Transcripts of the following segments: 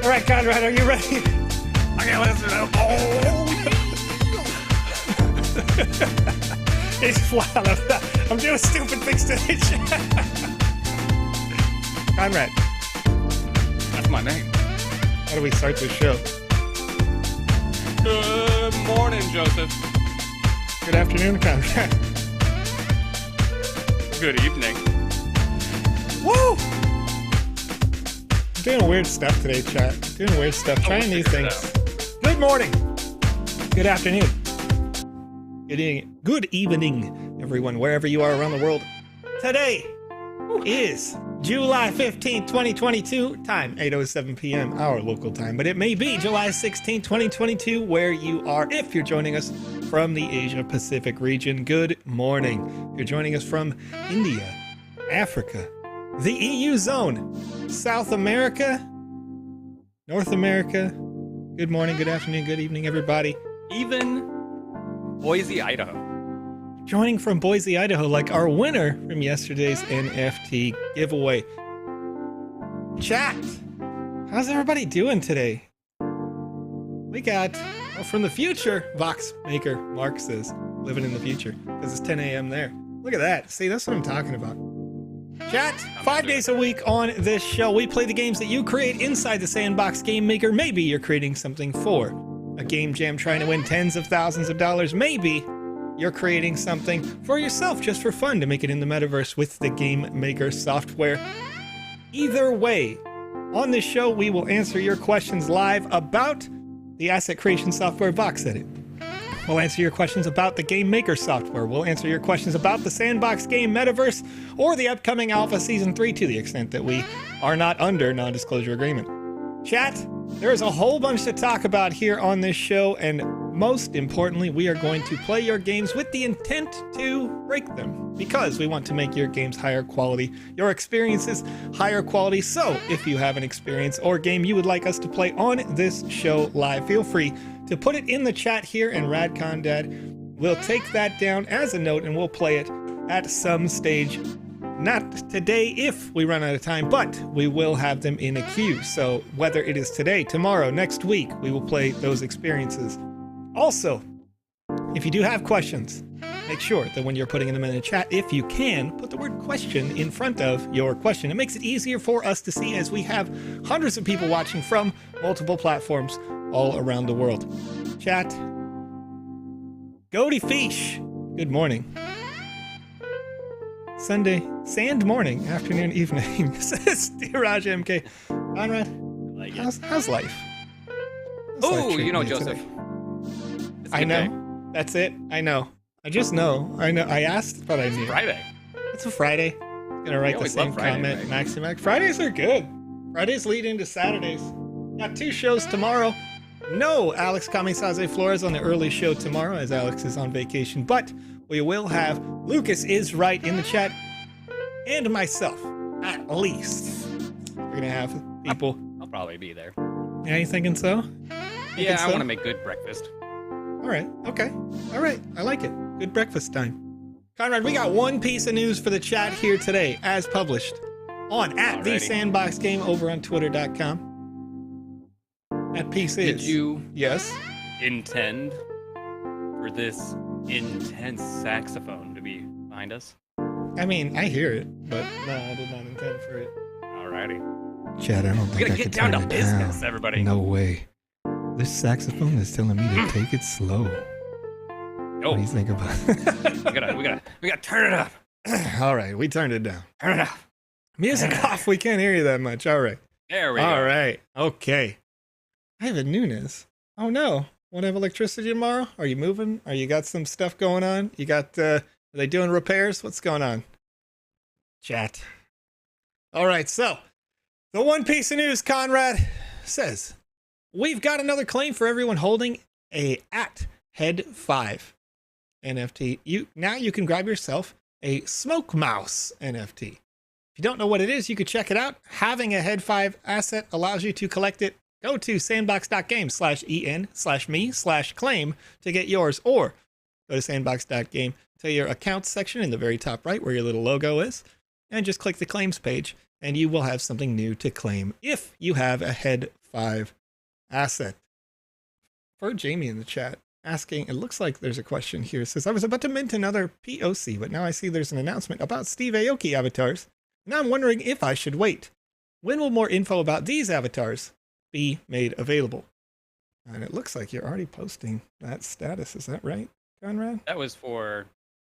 All right, Conrad, are you ready? I can't listen to It's wild. I'm doing stupid things today. Conrad. That's my name. How do we start this show? Good morning, Joseph. Good afternoon, Conrad. Good evening. Woo! I'm doing weird stuff today, chat. Doing weird stuff. Trying new things. Good morning. Good afternoon. Good evening, everyone, wherever you are around the world. Today is July 15th, 2022, time 8:07 p.m., our local time, but it may be July 16th, 2022, where you are. If you're joining us from the Asia Pacific region, good morning. If you're joining us from India, Africa, the EU zone, South America, North America, good morning, good afternoon, good evening, everybody. Even Boise, Idaho. Joining from Boise, Idaho, like our winner from yesterday's NFT giveaway. Chat, how's everybody doing today? We got, from the future, Vox Maker, Mark says, living in the future, because it's 10 a.m. there. Look at that. See, that's what I'm talking about. Chat, 5 days a week on this show, we play the games that you create inside the Sandbox Game Maker. Maybe you're creating something for a game jam trying to win tens of thousands of dollars. Maybe you're creating something for yourself just for fun to make it in the metaverse with the Game Maker software. Either way, on this show, we will answer your questions live about the asset creation software VoxEdit. We'll answer your questions about the Game Maker software. We'll answer your questions about the Sandbox Game Metaverse or the upcoming Alpha Season 3 to the extent that we are not under non-disclosure agreement. Chat, there is a whole bunch to talk about here on this show, and most importantly, we are going to play your games with the intent to break them, because we want to make your games higher quality, your experiences higher quality. So if you have an experience or game you would like us to play on this show live, feel free to put it in the chat here, and RadConDad will take that down as a note and we'll play it at some stage. Not today if we run out of time, but we will have them in a queue. So whether it is today, tomorrow, next week, we will play those experiences. Also, if you do have questions, make sure that when you're putting them in the chat, if you can, put the word question in front of your question. It makes it easier for us to see, as we have hundreds of people watching from multiple platforms all around the world. Chat. Goaty Fish, good morning. Sunday, sand morning, afternoon, evening, says Raj MK. Conrad, Like how's life? Oh, you know, Joseph. I know. That's it. I know. I just know. I know. I asked, but I knew. Friday. It's a Friday. Gonna write the same Friday, comment. right? Maximac. Fridays are good. Fridays lead into Saturdays. Got 2 shows tomorrow. No Alex Florez on the early show tomorrow, as Alex is on vacation, but we will have Lucas is right in the chat, and myself, at least. We're gonna have people. I'll probably be there. Yeah, you thinking so? Yeah, I so? want to make good breakfast. All right. Okay. All right. I like it. Good breakfast time. Conrad, we got one piece of news for the chat here today, as published on at the Sandbox Game over on Twitter.com. That piece is. Did you Yes. intend for this intense saxophone to be behind us? I mean, I hear it, but no, I did not intend for it. Alrighty. Chad, I don't think We gotta I get could down turn to it business, down. everybody. No way. This saxophone is telling me to take it slow. Oh, What do you think about it? we gotta turn it up. All right, we turned it down. Turn it up. Music off, we can't hear you that much. All right. There we go. All right. Okay. Ivan Nunes. Oh no. Won't have electricity tomorrow? Are you moving? Are you got some stuff going on? You got, are they doing repairs? What's going on? Chat. All right. So the one piece of news, Conrad says, we've got another claim for everyone holding a @Head 5 NFT. Now you can grab yourself a Smoke Mouse NFT. If you don't know what it is, you could check it out. Having a Head 5 asset allows you to collect it. Go to sandbox.game/en/me/claim to get yours, or go to sandbox.game to your accounts section in the very top right where your little logo is, and just click the claims page, and you will have something new to claim if you have a Head 5 asset. For Jamie in the chat, asking, it looks like there's a question here. It says, I was about to mint another POC, but now I see there's an announcement about Steve Aoki avatars. Now I'm wondering if I should wait. When will more info about these avatars be made available? And it looks like you're already posting that status. Is that right, Conrad? That was for...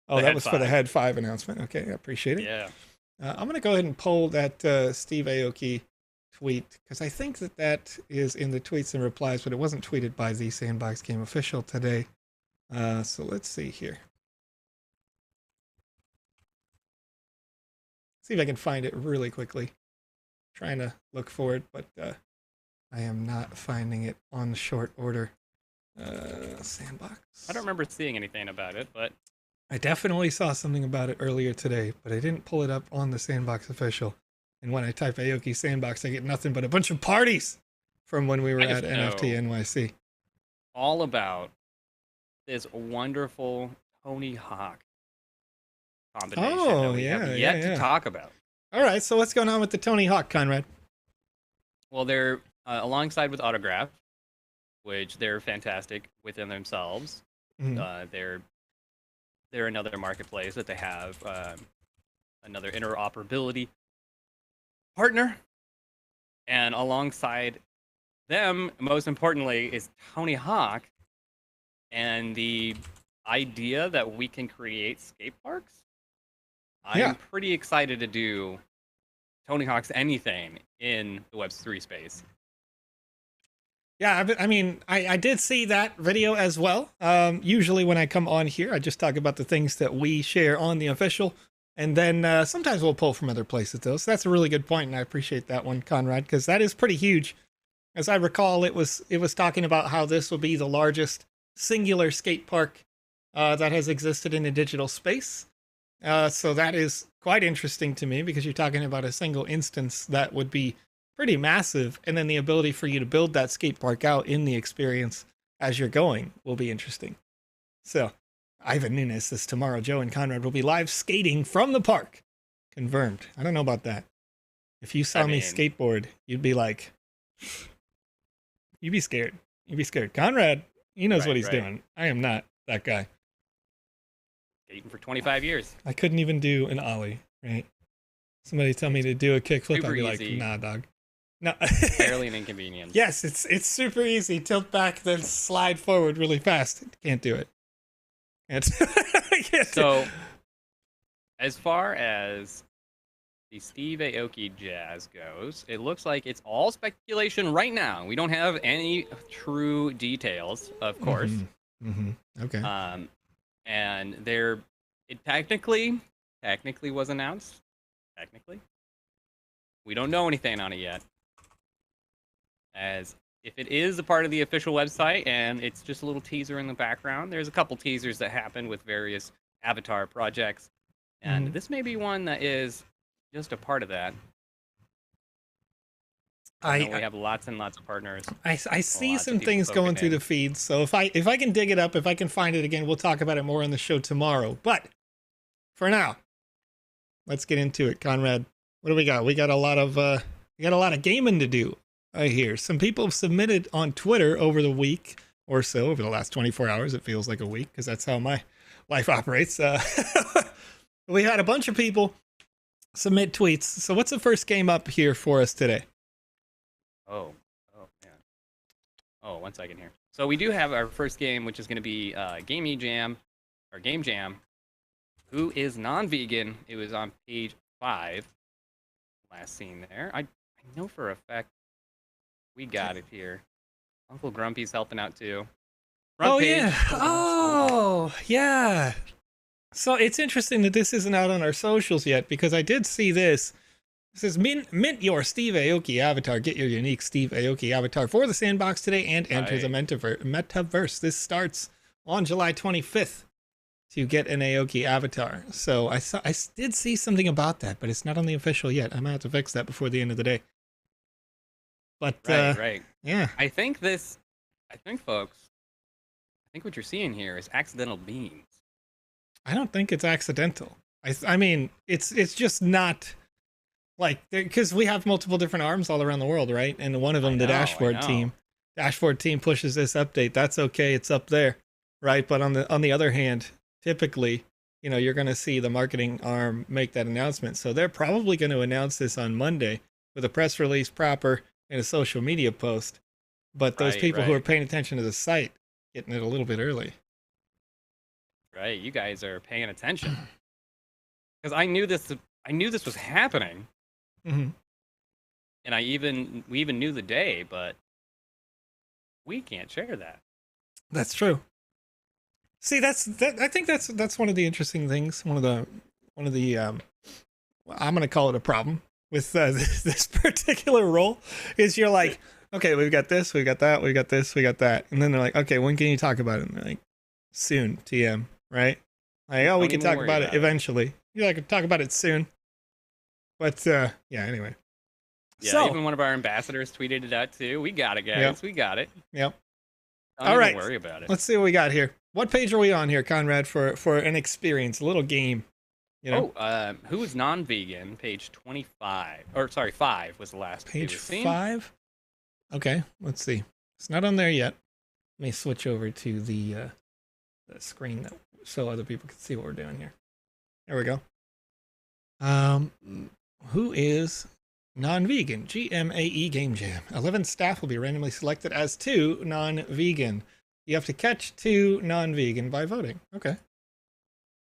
Oh, that was for the Head 5 announcement. Okay, I appreciate it. Yeah. I'm going to go ahead and pull that Steve Aoki tweet, because I think that is in the tweets and replies, but it wasn't tweeted by the Sandbox Game official today. So let's see here. See if I can find it really quickly. Trying to look for it, but I am not finding it on short order. Sandbox. I don't remember seeing anything about it, but... I definitely saw something about it earlier today, but I didn't pull it up on the Sandbox official. And when I type Aoki Sandbox, I get nothing but a bunch of parties from when we were at NFT NYC. All about this wonderful Tony Hawk combination that we have yet to talk about. All right, so what's going on with the Tony Hawk, Conrad? Well, they're alongside with Autograph, which they're fantastic within themselves. They're another marketplace that they have another interoperability partner, and alongside them, most importantly, is Tony Hawk and the idea that we can create skate parks. I'm pretty excited to do Tony Hawk's anything in the Web3 space. Yeah, I mean, I did see that video as well. Usually when I come on here, I just talk about the things that we share on the official. And then sometimes we'll pull from other places, though. So that's a really good point, and I appreciate that one, Conrad, because that is pretty huge. As I recall, it was talking about how this will be the largest singular skate park that has existed in a digital space. So that is quite interesting to me, because you're talking about a single instance that would be pretty massive, and then the ability for you to build that skate park out in the experience as you're going will be interesting. So, Ivan Nunes says tomorrow Joe and Conrad will be live skating from the park. Confirmed. I don't know about that. If you saw me skateboard, you'd be like, you'd be scared. You'd be scared. Conrad, he knows what he's doing. I am not that guy. Skating for 25 years. I couldn't even do an ollie, right? Somebody tell me to do a kickflip, I'd be easy. Like, nah, dog. No. Barely an inconvenience. Yes, it's super easy. Tilt back, then slide forward really fast. Can't do it. So, as far as the Steve Aoki jazz goes, it looks like it's all speculation right now. We don't have any true details, of course. Okay. And it technically was announced. Technically, we don't know anything on it yet. As if it is a part of the official website and it's just a little teaser in the background, there's a couple teasers that happen with various avatar projects. And this may be one that is just a part of that. We have lots and lots of partners. I see some things going through the feeds. So if I can dig it up, if I can find it again, we'll talk about it more on the show tomorrow. But for now, let's get into it. Conrad, what do we got? We got a lot of gaming to do. I hear some people have submitted on Twitter over the week or so, over the last 24 hours. It feels like a week because that's how my life operates. We had a bunch of people submit tweets. So what's the first game up here for us today? Oh man. Oh, 1 second here. So we do have our first game, which is going to be GMAE Jam, or Game Jam, who is non-vegan. It was on page 5, last seen there. I know for a fact we got it here. Uncle Grumpy's helping out too. Front page. Yeah. Oh, yeah. So it's interesting that this isn't out on our socials yet, because I did see this. It says, mint your Steve Aoki avatar. Get your unique Steve Aoki avatar for the Sandbox today and enter the Metaverse. This starts on July 25th to get an Aoki avatar. So I did see something about that, but it's not on the official yet. I'm going to have to fix that before the end of the day. But, right. Yeah. I think folks, what you're seeing here is accidental beans. I don't think it's accidental. I mean, it's just not Like, because we have multiple different arms all around the world, right? And one of them, the dashboard team. Dashboard team pushes this update. That's okay. It's up there, right? But on the other hand, typically, you know, you're going to see the marketing arm make that announcement. So they're probably going to announce this on Monday with a press release proper and a social media post. But those people who are paying attention to the site getting it a little bit early. Right, you guys are paying attention because I knew this was happening, mm-hmm. and we even knew the day, but we can't share that. That's true. See, I think that's one of the interesting things. One of the I'm going to call it a problem with this particular role is you're like, okay, we've got this, we've got that, we've got this, we got that, and then they're like, okay, when can you talk about it? And they're like, soon, TM, right? Like, oh, we can talk about it eventually. You like talk about it soon, but yeah. Anyway. Yeah, so, even one of our ambassadors tweeted it out too. We got it, guys. Yep. We got it. Yep. Don't even worry about it. Let's see what we got here. What page are we on here, Conrad, for an experience, a little game? You know? Oh, who is non-vegan? Page 25. Or sorry, 5 was the last page 5. Okay, let's see. It's not on there yet. Let me switch over to the screen so other people can see what we're doing here. There we go. Who is non-vegan? GMAE Game Jam. 11 staff will be randomly selected as 2 non-vegan. You have to catch 2 non-vegan by voting. Okay.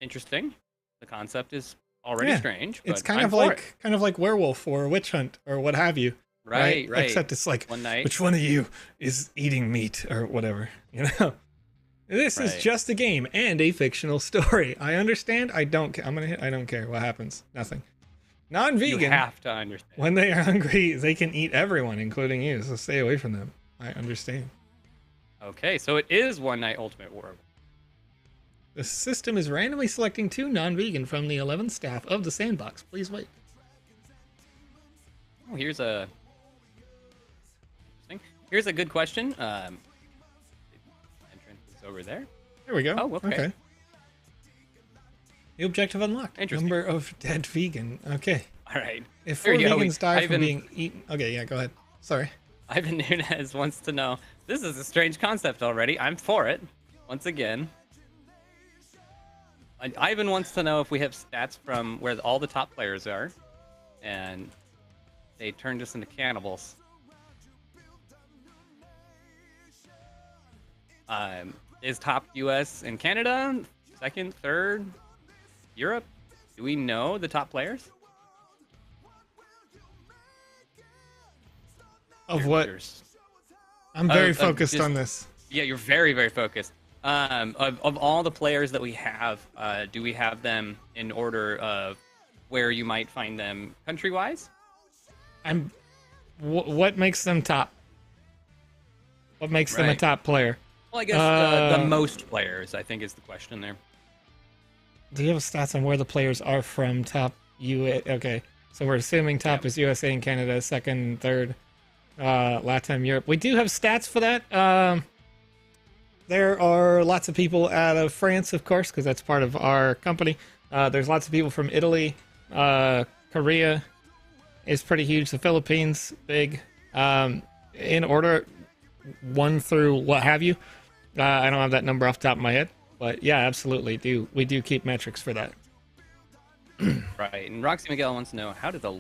Interesting. The concept is already strange. But it's kind of like werewolf or witch hunt or what have you. Right. Except it's like, one night, which one of you is eating meat or whatever, you know? This is just a game and a fictional story. I understand. I don't care what happens. Nothing. Non-vegan. You have to understand. When they are hungry, they can eat everyone, including you. So stay away from them. I understand. Okay, so it is One Night Ultimate War. The system is randomly selecting 2 non-vegan from the 11 staff of the Sandbox. Please wait. Oh, here's a good question. Entrance is over there. There we go. Oh, okay. New objective unlocked. Number of dead vegan. Okay. All right. If 4 vegans die from being eaten... Okay, yeah, go ahead. Sorry. Ivan Nunez wants to know, this is a strange concept already. I'm for it. Once again. Ivan wants to know if we have stats from where all the top players are. And they turned us into cannibals. Is top US and Canada? Second, third? Europe? Do we know the top players? Of what? I'm very focused on this. Yeah, you're very, very focused. Of all the players that we have, do we have them in order of where you might find them country-wise? What makes them top? What makes them a top player? Well, I guess the most players, I think, is the question there. Do you have stats on where the players are from? Top Okay, so we're assuming top is USA and Canada, second, third, Latin, Europe. We do have stats for that. There are lots of people out of France, of course, because that's part of our company. There's lots of people from Italy. Korea is pretty huge. The Philippines, big. In order, 1 through what have you. I don't have that number off the top of my head. But yeah, absolutely. We do keep metrics for that. Right. And Roxy Miguel wants to know, how do the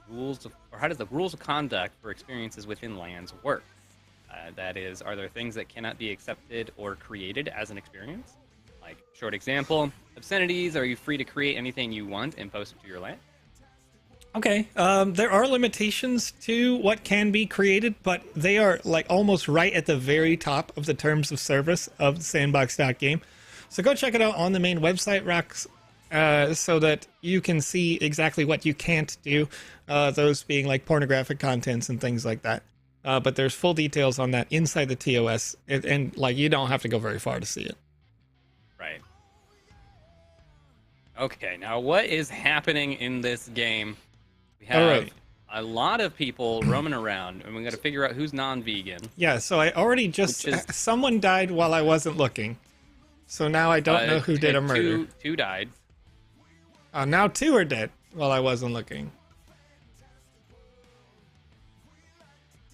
rules of conduct for experiences within lands work? That is, are there things that cannot be accepted or created as an experience? Like, short example, obscenities, are you free to create anything you want and post it to your land? Okay, there are limitations to what can be created, but they are like almost right at the very top of the terms of service of the Sandbox.game. So go check it out on the main website, Rox, so that you can see exactly what you can't do, those being like pornographic contents and things like that. But there's full details on that inside the TOS, and like you don't have to go very far to see it. Right. Okay, now what is happening in this game? We have a lot of people roaming around, and we got to figure out who's non-vegan. Yeah, so I already someone died while I wasn't looking, so now I don't know who did a murder. Two died. Now 2 are dead while I wasn't looking.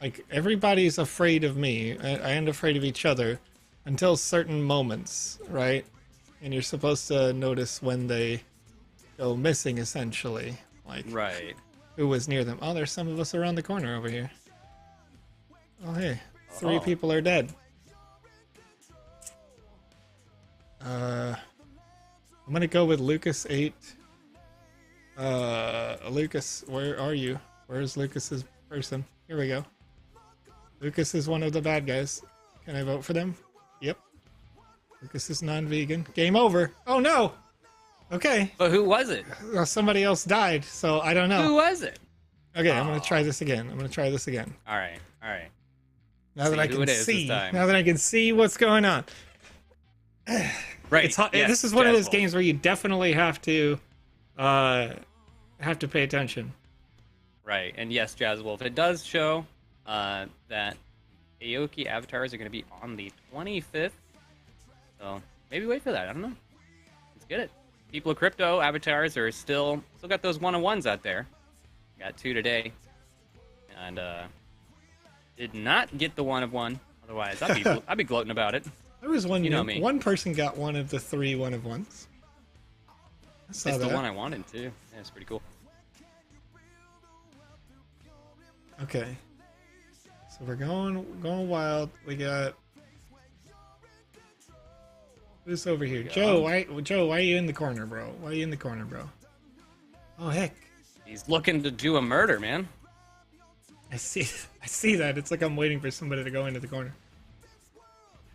like everybody's afraid of me and afraid of each other until certain moments, right? And you're supposed to notice when they go missing, essentially. Like, Right. who was near them. Oh, there's some of us around the corner over here. Oh, hey. 3 people are dead. I'm gonna go with Lucas 8. Lucas, where are you? Where's Lucas's person? Here we go. Lucas is one of the bad guys. Can I vote for them? Yep. Lucas is non-vegan. Game over. Oh no! Okay. But who was it? Well, somebody else died, so I don't know. Who was it? Okay, I'm gonna try this again. All right. Now that I can see. Now Now that I can see what's going on. Right. It's hot. This is one of those games where you definitely have to pay attention. Right. And yes, Jazz Wolf, it does show that Aoki avatars are going to be on the 25th. So maybe wait for that. I don't know. Let's get it. People of Crypto avatars are still got those 1-on-1s out there. Got 2 today. And did not get the 1-of-1. Otherwise, I'd be gloating about it. There was one. You know me. One person got one of the 3 1-of-1s. I saw It's that. the one I wanted too. Yeah, it's pretty cool. Okay. So we're going wild. We got. Who's over here? Joe, why are you in the corner, bro? Why are you in the corner, bro? Oh heck. He's looking to do a murder, man. I see that. It's like I'm waiting for somebody to go into the corner.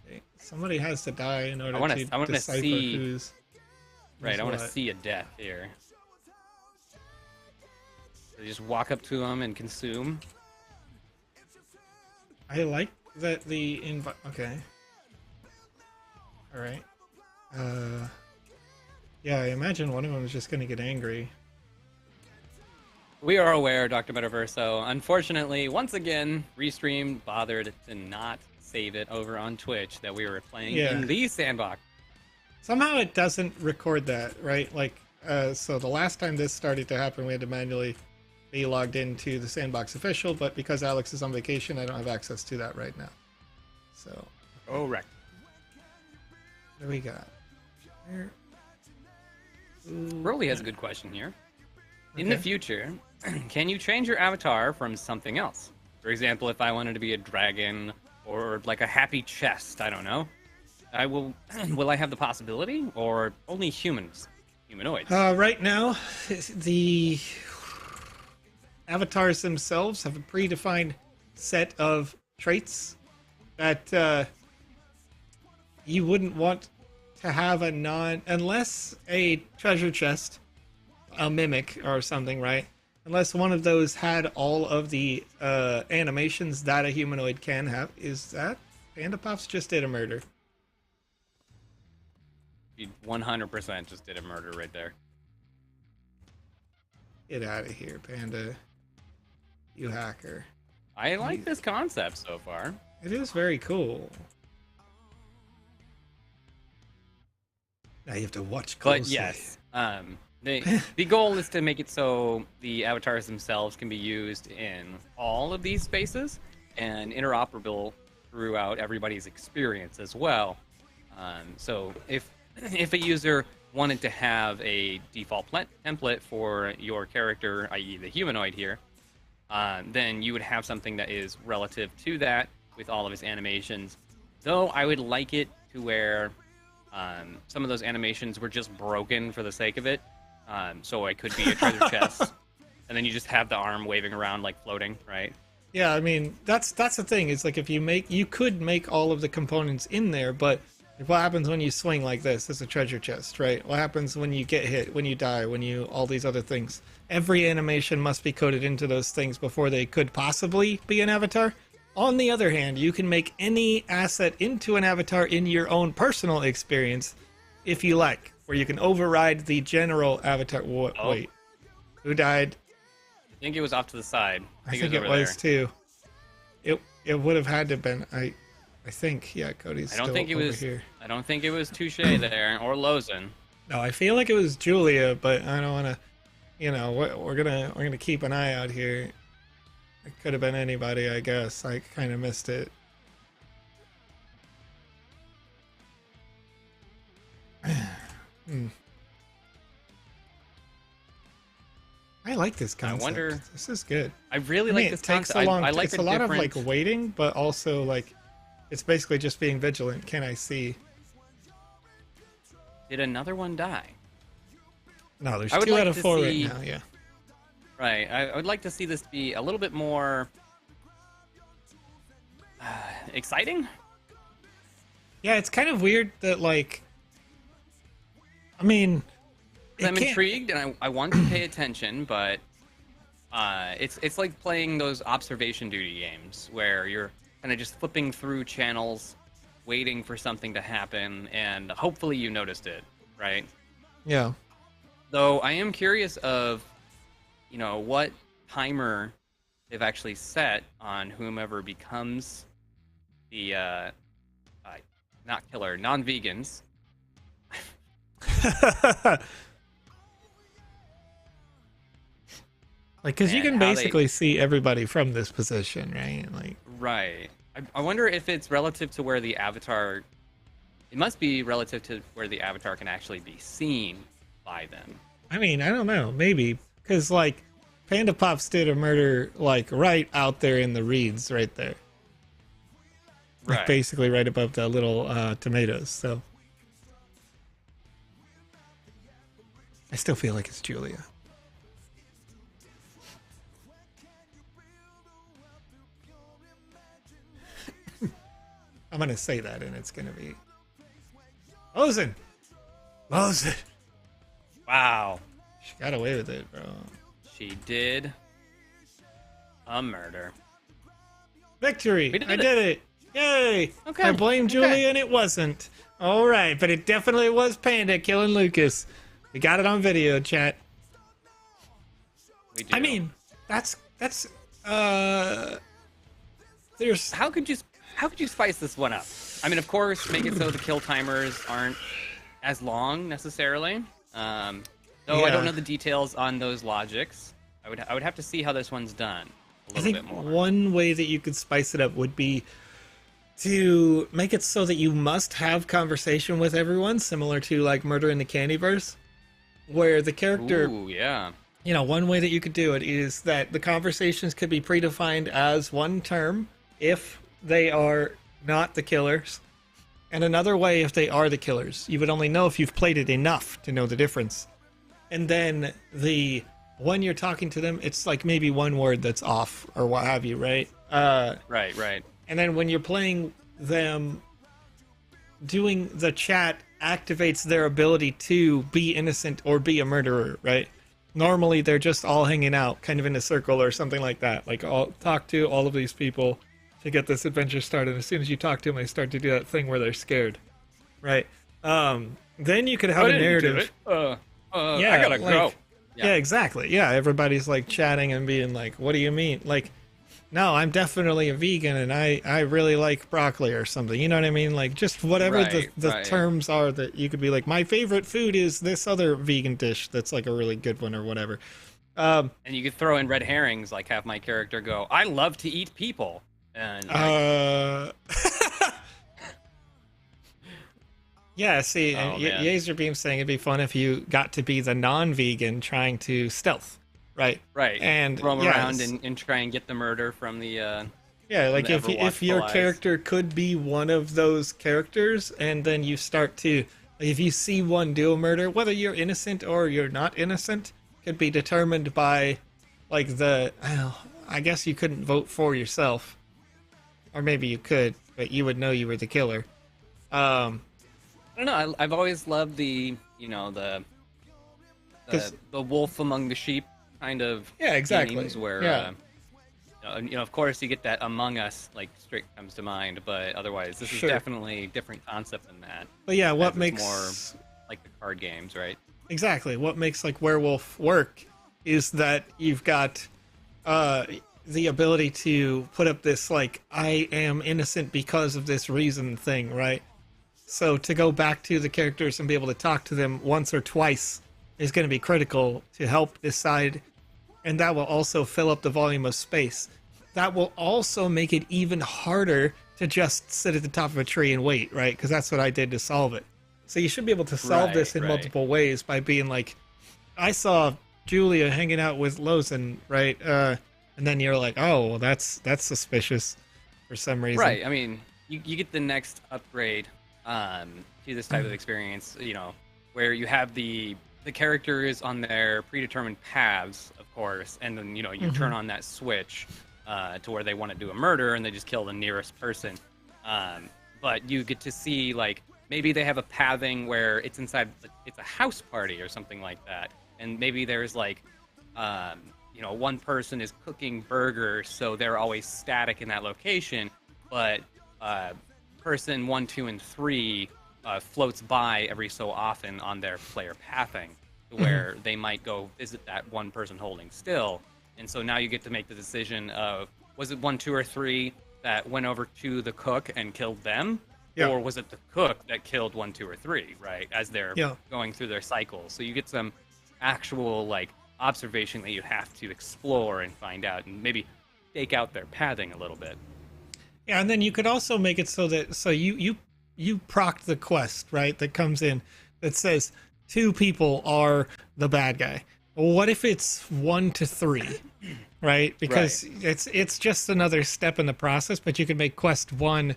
Okay. Somebody has to die in order to decipher who's Right, I want to what. see a death here. So you just walk up to him and consume. I like that the invite. Okay. All right. Yeah, I imagine one of them is just gonna get angry. We are aware, Dr. Metaverse, so unfortunately, once again, Restream bothered to not save it over on Twitch that we were playing in the Sandbox. Somehow it doesn't record that, right? Like, so the last time this started to happen, we had to manually be logged into the Sandbox official, but because Alex is on vacation, I don't have access to that right now. So. Correct. What do we got? Broly has a good question here. In the future, can you change your avatar from something else? For example, if I wanted to be a dragon or like a happy chest, I don't know. Will I have the possibility, or only humanoids? Right now, the avatars themselves have a predefined set of traits that you wouldn't want to have unless a treasure chest, a mimic or something, right? Unless one of those had all of the animations that a humanoid can have. Is that PandaPops just did a murder? He 100% just did a murder right there. Get out of here, Panda. You hacker. I like this concept so far. It is very cool. Now you have to watch closely. But yes, the goal is to make it so the avatars themselves can be used in all of these spaces and interoperable throughout everybody's experience as well. So if a user wanted to have a default template for your character, i.e. the humanoid here, then you would have something that is relative to that with all of his animations. Though I would like it to where some of those animations were just broken for the sake of it. So it could be a treasure chest, and then you just have the arm waving around like floating, right? Yeah, I mean that's the thing. It's like if you could make all of the components in there, but what happens when you swing like this? It's a treasure chest, right? What happens when you get hit, when you die, all these other things? Every animation must be coded into those things before they could possibly be an avatar. On the other hand, you can make any asset into an avatar in your own personal experience if you like, where you can override the general avatar. Wait, who died? I think it was off to the side. I think it was too. It would have had to have been. I think, yeah, Cody's still over here. I don't think it was Touche there, or Lozen. No, I feel like it was Julia, but I don't want to, we're gonna keep an eye out here. It could have been anybody, I guess. I kind of missed it. I like this concept. I wonder. This is good. I really like this concept. I like it's a lot of like waiting, but also like it's basically just being vigilant. Can I see? Did another one die? No, there's 2 out of 4 right now. Yeah. Right. I would like to see this be a little bit more exciting. Yeah, it's kind of weird that like. I mean. I'm intrigued and I want to pay attention, but it's like playing those observation duty games where you're kind of just flipping through channels, waiting for something to happen, and hopefully you noticed it, right? Yeah. Though I am curious of, what timer they've actually set on whomever becomes the not killer, non-vegans. Like, because you can basically see everybody from this position, right? Like, right. I wonder if it's relative to where the avatar. It must be relative to where the avatar can actually be seen by them. I mean, I don't know. Maybe because like PandaPops did a murder like right out there in the reeds, right there. Like Right. basically right above the little tomatoes. So I still feel like it's Julia. I'm gonna say that, and it's gonna be Mosin. Wow. She got away with it, bro. She did a murder. Victory! We did I it. did it! Yay! Okay. I blame Julia, Okay. and it wasn't. All right, but it definitely was Panda killing Lucas. We got it on video, chat. We do. I mean, that's there's how could you spice this one up? I mean, of course, make it so the kill timers aren't as long necessarily. Though I Yeah. don't know the details on those logics. I would have to see how this one's done a I little think bit more. one way that you could spice it up would be to make it so that you must have conversation with everyone, similar to like Murder in the Candyverse, where the character. Ooh, yeah. One way that you could do it is that the conversations could be predefined as one term if they are not the killers, and another way if they are the killers. You would only know if you've played it enough to know the difference. And then when you're talking to them, it's like maybe one word that's off or what have you, right? Right. And then when you're playing them, doing the chat activates their ability to be innocent or be a murderer, right? Normally they're just all hanging out kind of in a circle or something like that. Like, I'll talk to all of these people to get this adventure started. As soon as you talk to them, they start to do that thing where they're scared, right? Then you could have a narrative. I gotta go. Yeah, exactly. Yeah, everybody's like chatting and being like, what do you mean? Like, no, I'm definitely a vegan and I really like broccoli or something. You know what I mean? Like, just whatever the terms are that you could be like, my favorite food is this other vegan dish that's like a really good one or whatever. And you could throw in red herrings, like have my character go, I love to eat people. And yeah, see, Yazerbeam's saying it'd be fun if you got to be the non-vegan trying to stealth, right? Right. And roam around and try and get the murder from the like the if your Everwatchful character could be one of those characters, and then you start to, if you see one do a murder, whether you're innocent or you're not innocent, could be determined by like I guess you couldn't vote for yourself, or maybe you could, but you would know you were the killer. I don't know. I've always loved the the wolf among the sheep kind of games where of course you get that Among Us like straight comes to mind, but otherwise this is definitely a different concept than that. But yeah, what it's makes more like the card games, right? Exactly. What makes like Werewolf work is that you've got the ability to put up this like I am innocent because of this reason thing, right? So to go back to the characters and be able to talk to them once or twice is going to be critical to help decide, and that will also fill up the volume of space. that will also make it even harder to just sit at the top of a tree and wait, right? Because that's what I did to solve it. So you should be able to solve this in multiple ways by being like, I saw Julia hanging out with Lozen, right? And then you're like, oh, well, that's suspicious for some reason. Right. I mean, you get the next upgrade to this type of experience, where you have the characters on their predetermined paths, of course, and then, you turn on that switch to where they want to do a murder and they just kill the nearest person. But you get to see, like, maybe they have a pathing where it's inside, it's a house party or something like that. And maybe there's like, one person is cooking burgers, so they're always static in that location, but person 1, 2, and 3 floats by every so often on their player pathing, where they might go visit that one person holding still. And so now you get to make the decision of, was it 1, 2, or 3 that went over to the cook and killed them? Yeah. Or was it the cook that killed 1, 2, or 3, right? As they're going through their cycles. So you get some actual, like, observation that you have to explore and find out and maybe stake out their pathing a little bit. Yeah, and then you could also make it so that, you proc the quest, right, that comes in that says 2 people are the bad guy. Well, what if it's 1 to 3, right? Because it's just another step in the process, but you could make quest 1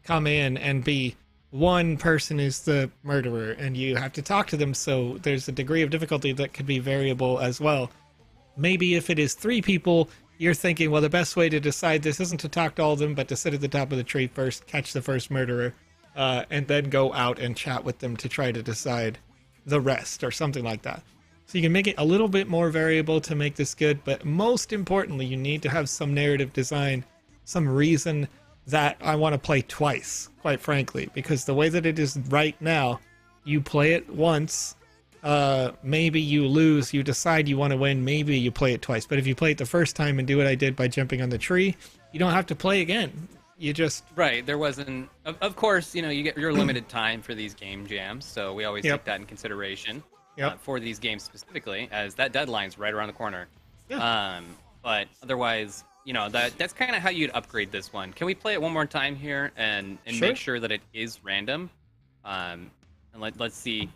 come in and be 1 person is the murderer, and you have to talk to them, so there's a degree of difficulty that could be variable as well. Maybe if it is 3 people, you're thinking, well, the best way to decide this isn't to talk to all of them, but to sit at the top of the tree first, catch the first murderer, and then go out and chat with them to try to decide the rest, or something like that. So you can make it a little bit more variable to make this good, but most importantly, you need to have some narrative design, some reason that I want to play twice, quite frankly, because the way that it is right now, you play it once, maybe you lose, you decide you want to win, maybe you play it twice. But if you play it the first time and do what I did by jumping on the tree, you don't have to play again. You just... Right, there wasn't... Of course, you get your limited time for these game jams, so we always take that in consideration for these games specifically, as that deadline's right around the corner. Yeah. But otherwise... that's kind of how you'd upgrade this one. Can we play it one more time here and make sure that it is random? And let's see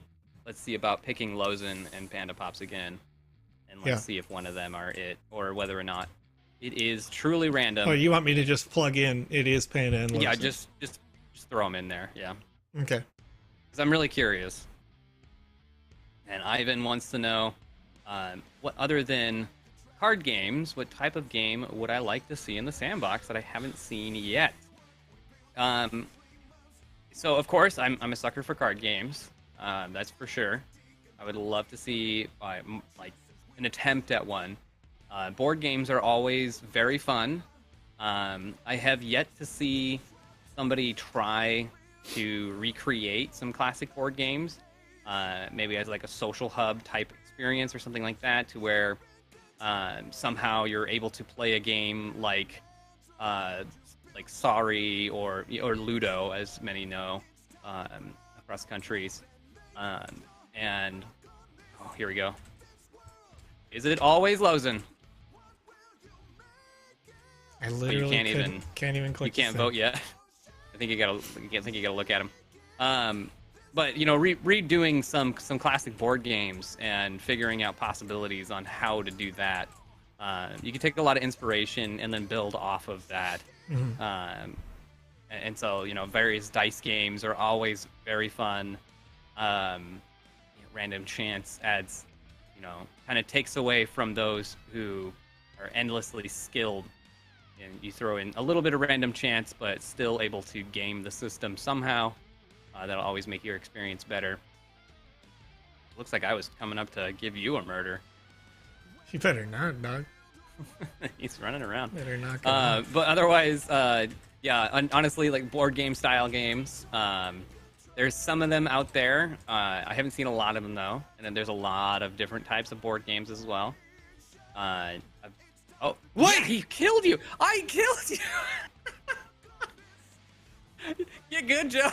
about picking Lozen and PandaPops again, and let's see if one of them are it, or whether or not it is truly random. Oh, you want me to just plug in it is Panda and Lozen? Yeah, just throw them in there. Yeah. Okay. Because I'm really curious, and Ivan wants to know what other than card games, what type of game would I like to see in the sandbox that I haven't seen yet? So of course I'm a sucker for card games. That's for sure. I would love to see like an attempt at one. Board games are always very fun. I have yet to see somebody try to recreate some classic board games, maybe as like a social hub type experience or something like that, to where somehow you're able to play a game like Sorry or Ludo, as many know, across countries. And here we go. Is it always Lozen? I literally can't even click. You can't vote yet. I think you gotta look at them. But redoing some classic board games and figuring out possibilities on how to do that, you can take a lot of inspiration and then build off of that. Mm-hmm. And so various dice games are always very fun. Random chance adds, kind of takes away from those who are endlessly skilled, and you throw in a little bit of random chance, but still able to game the system somehow. That'll always make your experience better. Looks like I was coming up to give you a murder. You better not, dog. He's running around. Better not. But otherwise, honestly, like board game style games, there's some of them out there. I haven't seen a lot of them though, and then there's a lot of different types of board games as well. Oh, what? He killed you! I killed you! Yeah, good job.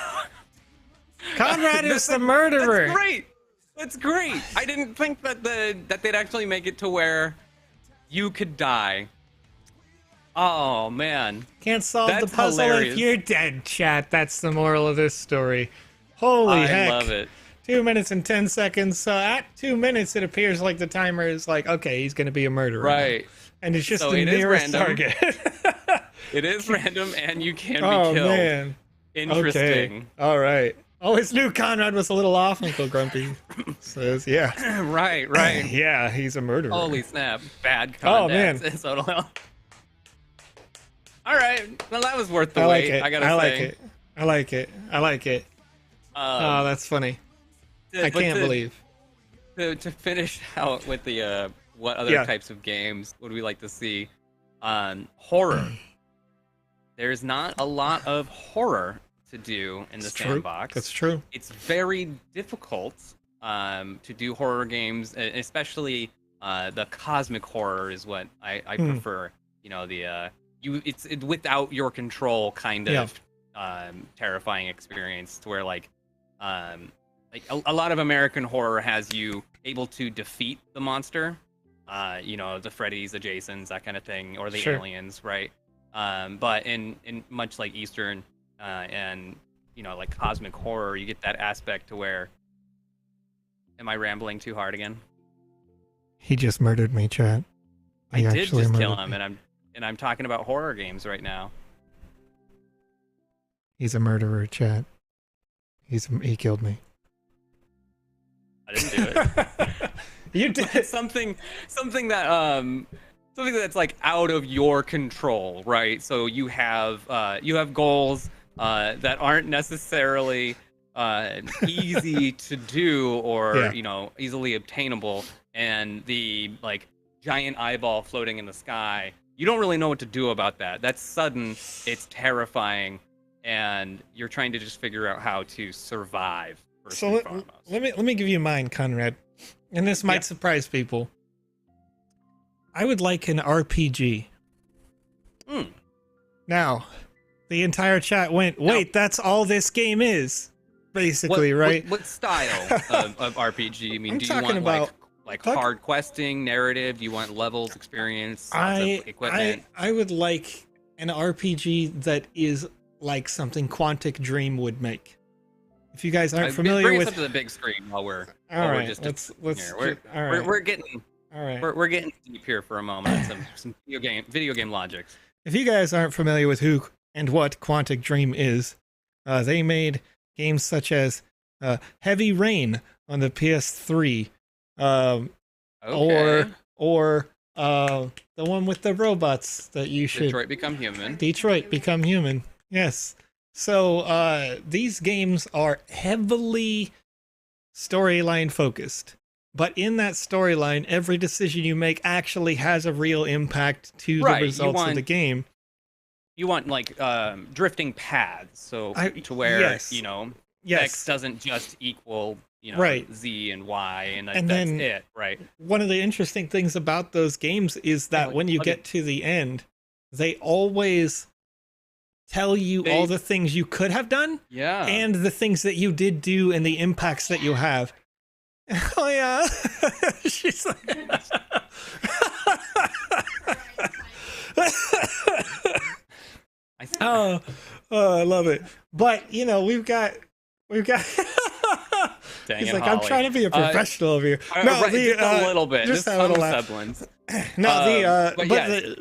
Conrad is the murderer. That's great. That's great. I didn't think that they'd actually make it to where you could die Oh man, Can't solve that's the puzzle hilarious. if you're dead, chat. That's the moral of this story. Holy I heck. love it. 2 minutes and 10 seconds. So at 2 minutes, it appears like the timer is like, okay, he's going to be a murderer. Right. Now. And it's just So the it is nearest random. target. It is random, and you can Oh, be killed. man. Interesting. Okay. All right. Always knew Conrad was a little off, Uncle Grumpy says. Yeah. Right, right. Yeah, he's a murderer. Holy snap. Bad content. Oh, man. All right. Well, that was worth the I like wait, it. I gotta I like say. it. I like it. I like it. Oh, that's funny. I can't believe. To finish out with the what other types of games would we like to see? Horror. There's not a lot of horror to do in the Sandbox. That's true. It's very difficult to do horror games, especially the cosmic horror is what I prefer. You know, it's without your control kind of terrifying experience to where like a lot of American horror has you able to defeat the monster, you know, the Freddy's, the Jasons, that kind of thing, or the aliens, right? But in much like Eastern and you know, like cosmic horror, you get that aspect to where. Am I rambling too hard again? He just murdered me, chat. I did just kill him, and I'm talking about horror games right now. He's a murderer, chat. He killed me. I didn't do it. You did something that's like out of your control, right? So you have goals that aren't necessarily easy to do or you know, easily obtainable, and the like giant eyeball floating in the sky, you don't really know what to do about that. That's sudden, it's terrifying, and you're trying to just figure out how to survive. So let me give you mine, Conrad, and this might surprise people. I would like an RPG. Now, the entire chat went, wait, that's all this game is, basically, right? What style of RPG? I mean, do you want like hard questing, narrative? Do you want levels, experience, equipment? I would like an RPG that is like something Quantic Dream would make. If you guys aren't familiar bring with, us up to the big screen while we're let's we're getting we're getting deep here for a moment. Some video game logics. If you guys aren't familiar with who and what Quantic Dream is, they made games such as Heavy Rain on the PS3, or the one with the robots that you should. Detroit Become Human. Detroit Become Human. Yes. So these games are heavily storyline focused, but in that storyline, every decision you make actually has a real impact to the results of the game. You want like drifting paths, so to where you know X doesn't just equal Z and Y, and that's it, right? One of the interesting things about those games is that when you get to the end, they always tell you all the things you could have done, and the things that you did do, and the impacts that you have. Oh yeah, she's like. Oh, I love it. But you know, we've got. He's like, I'm trying to be a professional over here. No, just a little bit, just some semblance. No, but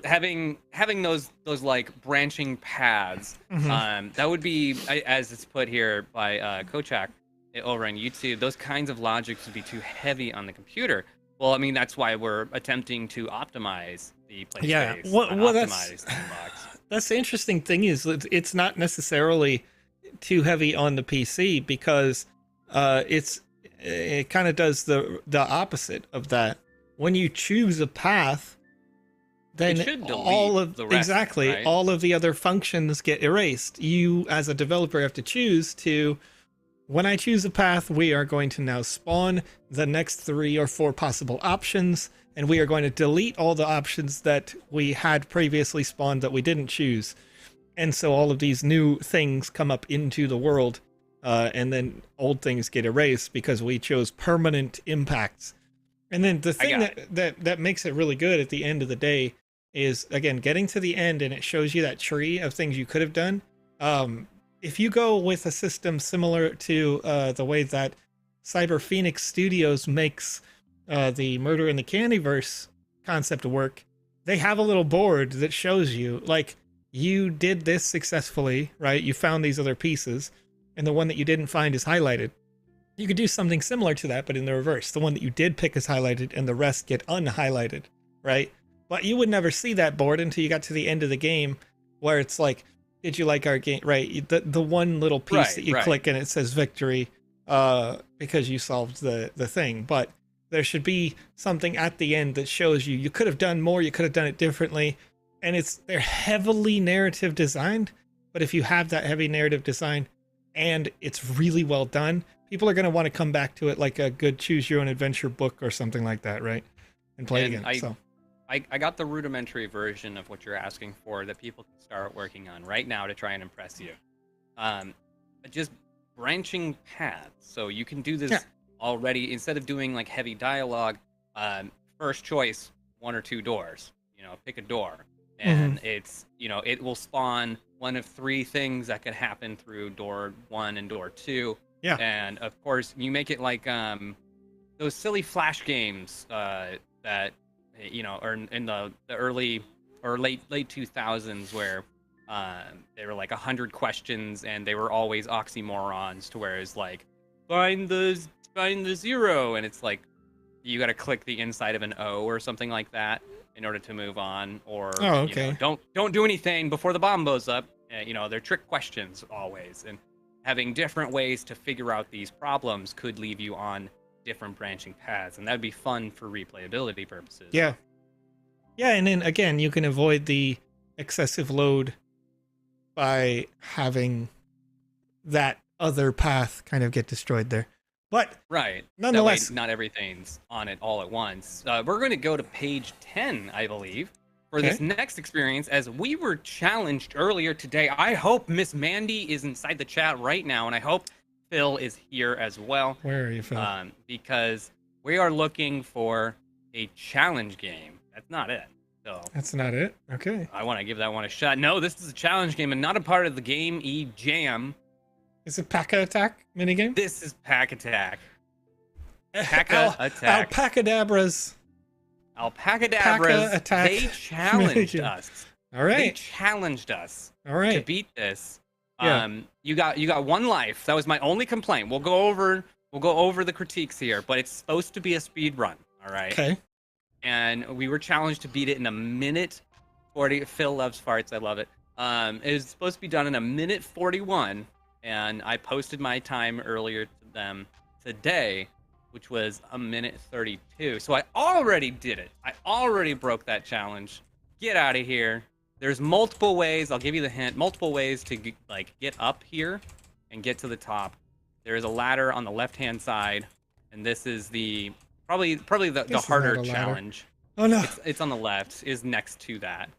having those like branching paths, that would be, as it's put here by Kochak over on YouTube, those kinds of logics would be too heavy on the computer. Well, I mean, that's why we're attempting to optimize the play space. That's the interesting thing is it's not necessarily too heavy on the PC because it kind of does the opposite of that. When you choose a path, then all of the rest, all of the other functions get erased. You as a developer have to choose to, when I choose a path, we are going to now spawn the next 3 or 4 possible options, and we are going to delete all the options that we had previously spawned that we didn't choose. And so all of these new things come up into the world, and then old things get erased because we chose permanent impacts. And then the thing that makes it really good at the end of the day is, again, getting to the end and it shows you that tree of things you could have done. If you go with a system similar to the way that Cyber Phoenix Studios makes the Murder in the Candyverse concept work, they have a little board that shows you, like, you did this successfully, right? You found these other pieces, and the one that you didn't find is highlighted. You could do something similar to that, but in the reverse. The one that you did pick is highlighted, and the rest get unhighlighted, right? But you would never see that board until you got to the end of the game, where it's like, did you like our game? Right? The one little piece that you click and it says victory, because you solved the thing. But there should be something at the end that shows you could have done more, you could have done it differently. And they're heavily narrative designed, but if you have that heavy narrative design and it's really well done, people are going to want to come back to it like a good choose your own adventure book or something like that, right? And play again. I got the rudimentary version of what you're asking for that people can start working on right now to try and impress you. Just branching paths. So you can do this already. Instead of doing like heavy dialogue, first choice, 1 or 2 doors. Pick a door. And it's, it will spawn one of 3 things that can happen through door 1 and door 2. Yeah. And of course, you make it like those silly flash games that are in the early or late 2000s where they were like 100 questions and they were always oxymorons, to where it's like find the 0, and it's like you got to click the inside of an O or something like that in order to move on, or don't do anything before the bomb blows up. They're trick questions always, and having different ways to figure out these problems could leave you on different branching paths, and that'd be fun for replayability purposes. Yeah, and then again, you can avoid the excessive load by having that other path kind of get destroyed there. But nonetheless, not everything's on it all at once. We're going to go to page 10, I believe, for this next experience, as we were challenged earlier today. I hope Miss Mandy is inside the chat right now, and I hope Phil is here as well. Where are you, Phil? Because we are looking for a challenge game. That's not it. So that's not it? Okay. I want to give that one a shot. No, this is a challenge game and not a part of the GMAE Jam. Is it Paca Attack minigame? This is Pack Attack. Paca Attack. Alpacadabras. Alpacadabras. Attack. They challenged us. All right. They challenged us. All right. To beat this. You got 1 life. That was my only complaint. We'll go over the critiques here, but it's supposed to be a speed run. All right. Okay. And we were challenged to beat it in 1:40. Phil loves farts. I love it. It was supposed to be done in 1:41. And I posted my time earlier to them today, which was 1:32. So I already did it. I already broke that challenge. Get out of here. There's multiple ways. I'll give you the hint. Multiple ways to get up here and get to the top. There is a ladder on the left-hand side, and this is probably the harder challenge. Oh no! It's on the left. Is next to that.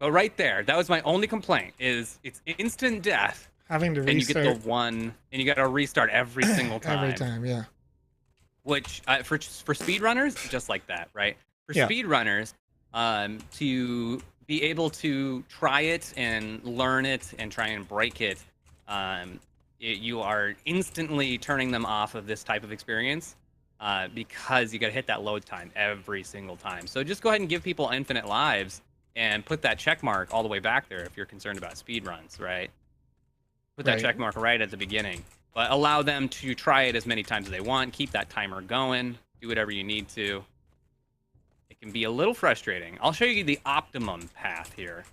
But right there, that was my only complaint. Is it's instant death. Having to restart. And you get the 1, and you got to restart every single time. Every time, yeah. Which for speedrunners, just like that, right? For speedrunners, to be able to try it and learn it and try and break it, you are instantly turning them off of this type of experience because you got to hit that load time every single time. So just go ahead and give people infinite lives and put that check mark all the way back there if you're concerned about speedruns, right? Put that check mark right at the beginning, but allow them to try it as many times as they want. Keep that timer going. Do whatever you need to. It can be a little frustrating. I'll show you the optimum path here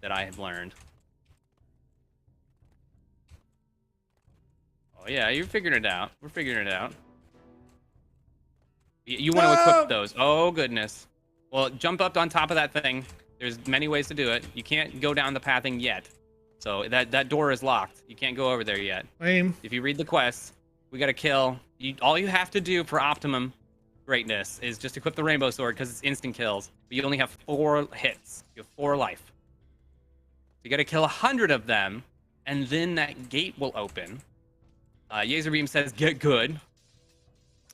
that I have learned. Oh yeah, you're figuring it out. We're figuring it out. You want to equip those. Oh goodness. Well, jump up on top of that thing. There's many ways to do it. You can't go down the pathing yet. So that door is locked. You can't go over there yet. Lame. If you read the quest, we got to kill. All you have to do for optimum greatness is just equip the rainbow sword because it's instant kills. But you only have 4 hits. You have 4 life. You got to kill 100 of them, and then that gate will open. Yazerbeam says, "Get good."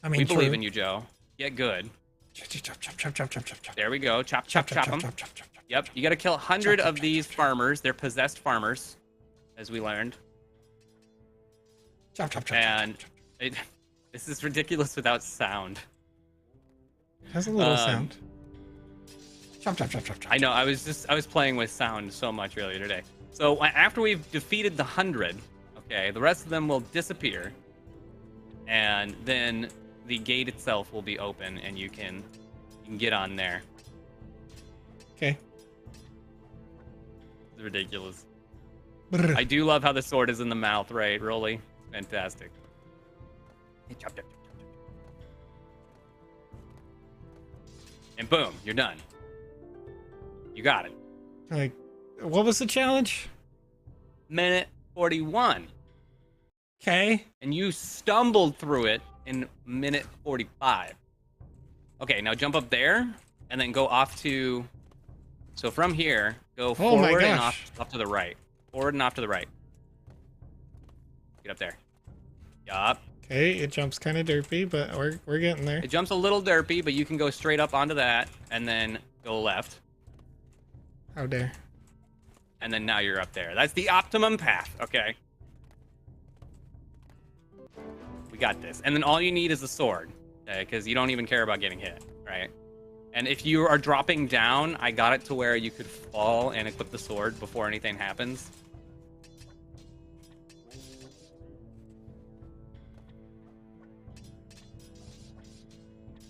I mean, we believe in you, Joe. Get good. Chop, chop, chop, chop, chop, chop, chop. There we go. Chop, chop, chop them. Yep. You got to kill 100 of these farmers. They're possessed farmers, as we learned. Chop, chop, chop. And this is ridiculous without sound. It has a little sound. Chop, chop, chop, chop, chop. I know. I was playing with sound so much earlier today. So after we've defeated the 100, okay, the rest of them will disappear, and then the gate itself will be open, and you can get on there. Okay. It's ridiculous. Brr. I do love how the sword is in the mouth, right? Really fantastic. Hey, chop, chop, chop, chop, chop. And boom, you're done. You got it. Like, what was the challenge? Minute 41. Okay. And you stumbled through it in minute 45. Okay, now jump up there and then go off to... So from here, go forward and off to the right. Forward and off to the right. Get up there. Yup. Okay, it jumps kind of derpy, but we're getting there. It jumps a little derpy, but you can go straight up onto that and then go left. How dare. And then now you're up there. That's the optimum path, okay? We got this. And then all you need is a sword, okay? Because you don't even care about getting hit, right? And if you are dropping down, I got it to where you could fall and equip the sword before anything happens.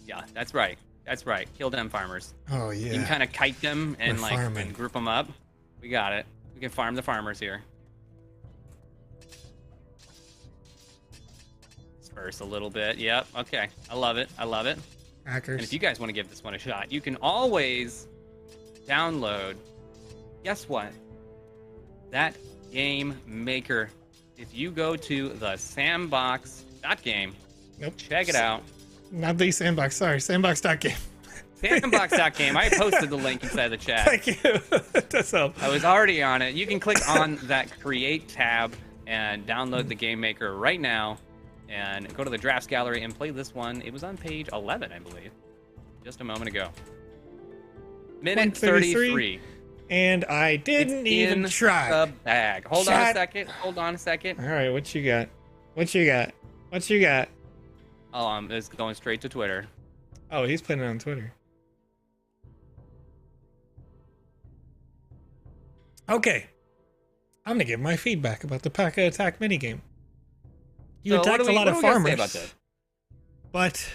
Yeah, that's right. That's right. Kill them farmers. Oh, yeah. You can kind of kite them and and group them up. We got it. We can farm the farmers here. Disperse a little bit. Yep. Okay. I love it. I love it. Hackers. And if you guys want to give this one a shot, you can always download. Guess what? That game maker. If you go to the Sandbox.game, nope. Check it out. Not the Sandbox. Sorry, Sandbox.game. Sandbox.game. I posted the link inside the chat. Thank you. That's help. I was already on it. You can click on that Create tab and download the Game Maker right now and go to the Drafts Gallery and play this one. It was on page 11, I believe, just a moment ago. Minute 33. And I didn't even try. The bag. Hold on a second. Hold on a second. All right, what you got? What you got? What you got? Oh, it's going straight to Twitter. Oh, he's putting it on Twitter. Okay. I'm gonna give my feedback about the Paca attack minigame. You attacked a lot of farmers, but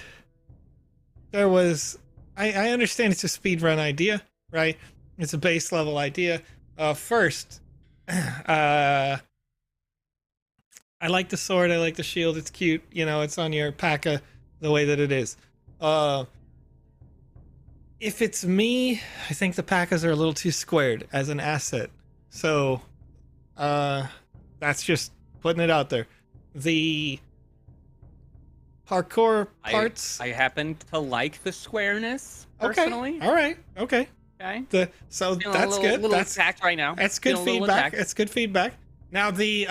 there was... I understand it's a speedrun idea, right? It's a base level idea. First, I like the sword. I like the shield. It's cute. You know, it's on your Paca the way that it is. If it's me, I think the Pacas are a little too squared as an asset. So, that's just putting it out there. The parkour parts. I happen to like the squareness personally. Okay. All right. Okay. Okay. So that's good. That's attacked right now. That's good feedback. It's good feedback. Now the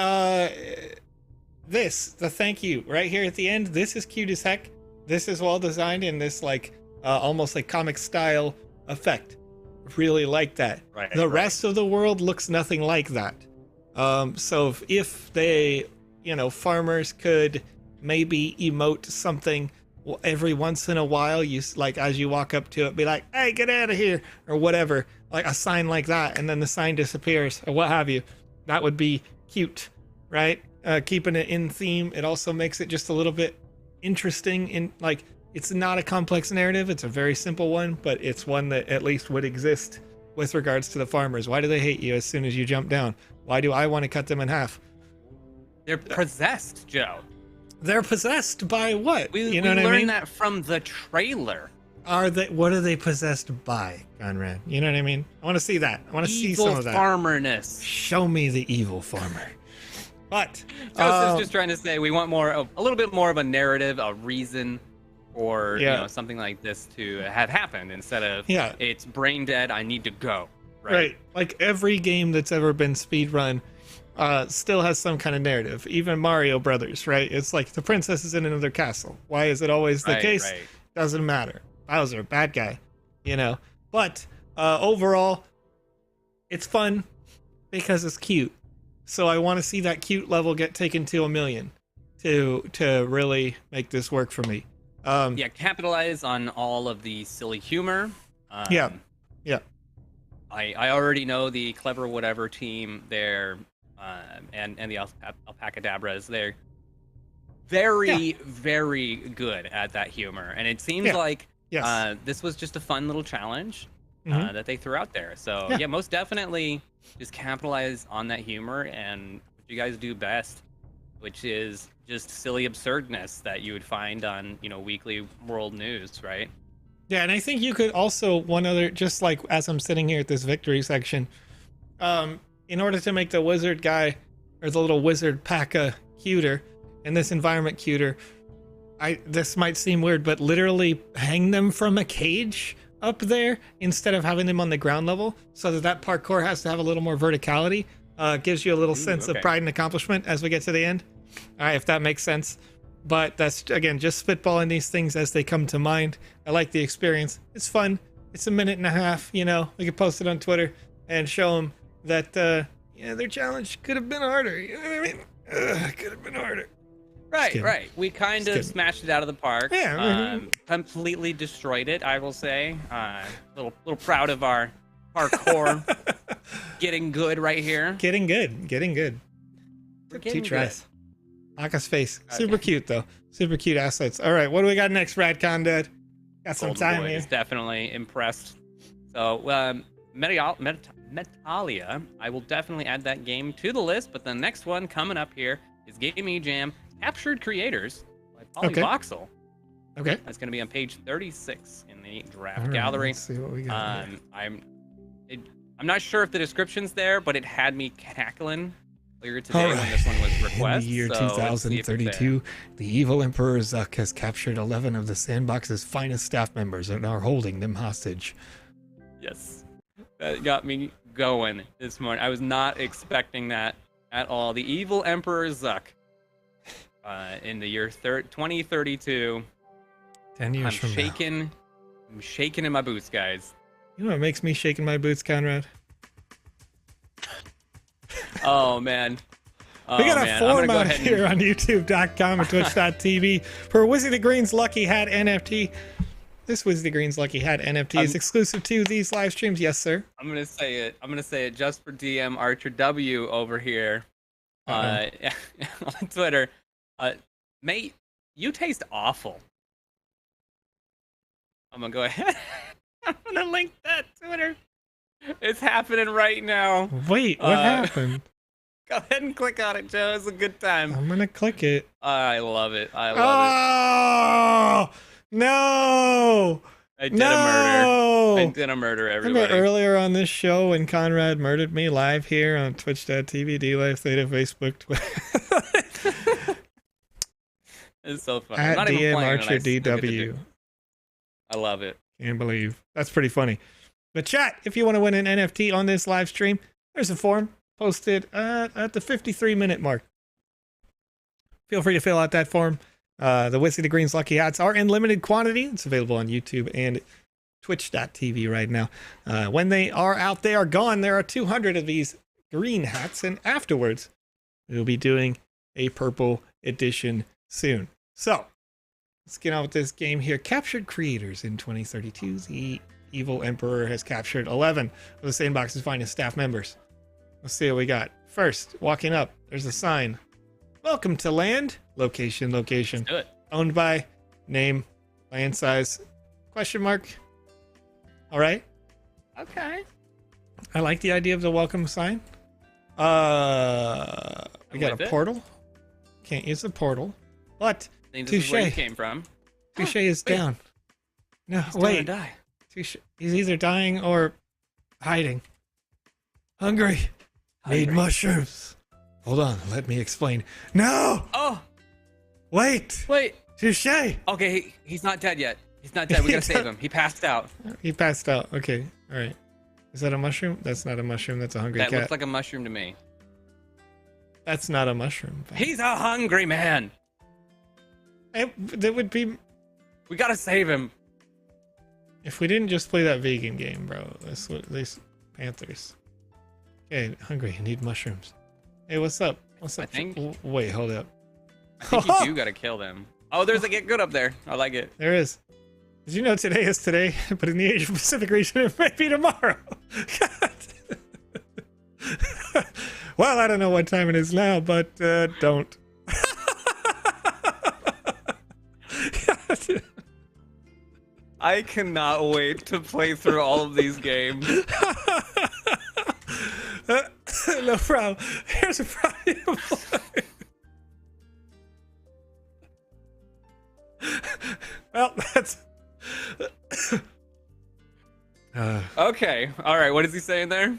thank you right here at the end. This is cute as heck. This is well designed in this like almost like comic style effect. Really like that. Right. The rest of the world looks nothing like that. So if they, farmers could maybe emote something every once in a while, you like as you walk up to it, be like, "Hey, get out of here," or whatever, like a sign like that, and then the sign disappears or what have you. That would be cute, right? Keeping it in theme. It also makes it just a little bit interesting. In like, it's not a complex narrative. It's a very simple one, but it's one that at least would exist with regards to the farmers. Why do they hate you as soon as you jump down? Why do I want to cut them in half? They're possessed, Joe. They're possessed by what? We learned that from the trailer. Are they? What are they possessed by, Conrad? You know what I mean? I want to see that. I want to see some of that. Evil farmerness. Show me the evil farmer. But Joseph's just trying to say we want a little bit more of a narrative, a reason, or something like this to have happened instead of it's brain dead. I need to go. Right. Like every game that's ever been speedrun still has some kind of narrative. Even Mario Brothers, right? It's like the princess is in another castle. Why is it always the case? Right. Doesn't matter. Bowser, bad guy, you know. But overall, it's fun because it's cute. So I want to see that cute level get taken to 1 million to really make this work for me. Yeah, capitalize on all of the silly humor. Yeah. I already know the Clever Whatever team there, and the Alpacadabras. They're very, very good at that humor. And it seems like this was just a fun little challenge that they threw out there. So, yeah, most definitely just capitalize on that humor and what you guys do best, which is just silly absurdness that you would find on, weekly world news, right? Yeah, and I think you could also, one other, just like as I'm sitting here at this victory section, in order to make the wizard guy, or the little wizard Paca cuter, and this environment cuter, this might seem weird, but literally hang them from a cage up there instead of having them on the ground level, so that parkour has to have a little more verticality. Gives you a little sense of pride and accomplishment as we get to the end. All right, if that makes sense. But that's, again, just spitballing these things as they come to mind. I like the experience. It's fun. It's 1.5 minutes, We could post it on Twitter and show them that, their challenge could have been harder. You know what I mean? Could have been harder. Right. We kind of smashed it out of the park. Yeah. Completely destroyed it, I will say. Little proud of our parkour. Getting good right here. Getting good. We're 2 tries. Paca's face. Super cute, though. Super cute assets. All right, what do we got next, RadConDad? Got some time here. Is definitely impressed. So, Metalia, I will definitely add that game to the list, but the next one coming up here is GMAE Jam Captured Creators by Voxel. Okay. That's going to be on page 36 in the draft gallery. Let's see what we got. I'm not sure if the description's there, but it had me cackling earlier today when this one was requested. In the year 2032, the evil Emperor Zuck has captured 11 of the Sandbox's finest staff members and are holding them hostage. Yes. That got me going this morning. I was not expecting that at all. The evil Emperor Zuck in the year 2032. 10 years from now. I'm shaking in my boots, guys. You know what makes me shake in my boots, Conrad? Oh, man. We got a forum out here on youtube.com and twitch.tv for Wizzy the Green's Lucky Hat NFT. This Wizzy the Green's Lucky Hat NFT is exclusive to these live streams. Yes, sir. I'm going to say it just for DM Archer W over here on Twitter. Mate, you taste awful. I'm going to go ahead. I'm going to link that Twitter. It's happening right now. Wait, what happened? Go ahead and click on it, Joe. It's a good time. I'm going to click it. I love it. Oh, no. I did a murder, everybody. Remember earlier on this show when Conrad murdered me live here on twitch.tv, DLive, Theta, Facebook, Twitter. It's so funny. At DM Archer DW. I love it. Can't believe. That's pretty funny. But chat, if you want to win an NFT on this live stream, there's a form posted at the 53-minute mark. Feel free to fill out that form. The Wizzy the Green's Lucky Hats are in limited quantity. It's available on YouTube and twitch.tv right now. When they are out, they are gone. There are 200 of these green hats, and afterwards, we'll be doing a purple edition soon. So, let's get on with this game here. Captured creators in 2032. The evil Emperor has captured 11 of the Sandbox's finest staff members. Let's see what we got. First, walking up, there's a sign. Welcome to land. Location. Let's do it. Owned by, name, land size, question mark. All right. Okay. I like the idea of the welcome sign. We got a portal. Can't use the portal. But this is where you came from. Touche is down. No, He's wait. Gonna die. Touche. He's either dying or hiding. Hungry. Need mushrooms. Hold on, let me explain. No! Oh! Wait! Touche! Okay, he's not dead yet. He's not dead. We gotta save him. He passed out. He passed out. Okay, alright. Is that a mushroom? That's not a mushroom. That's a hungry cat. That looks like a mushroom to me. That's not a mushroom. He's a hungry man! That would be... We gotta save him. If we didn't just play that vegan game, bro. These Panthers. Okay, hungry. I need mushrooms. Hey, what's up? What's up? Wait, hold up. I think you do gotta kill them. Oh, there's a get good up there. I like it. There is. Did you know today is today, but in the Asia Pacific region it might be tomorrow? God. Well, I don't know what time it is now, but don't. I cannot wait to play through all of these games. No problem. Here's a problem. Well, that's... Okay. All right. What is he saying there?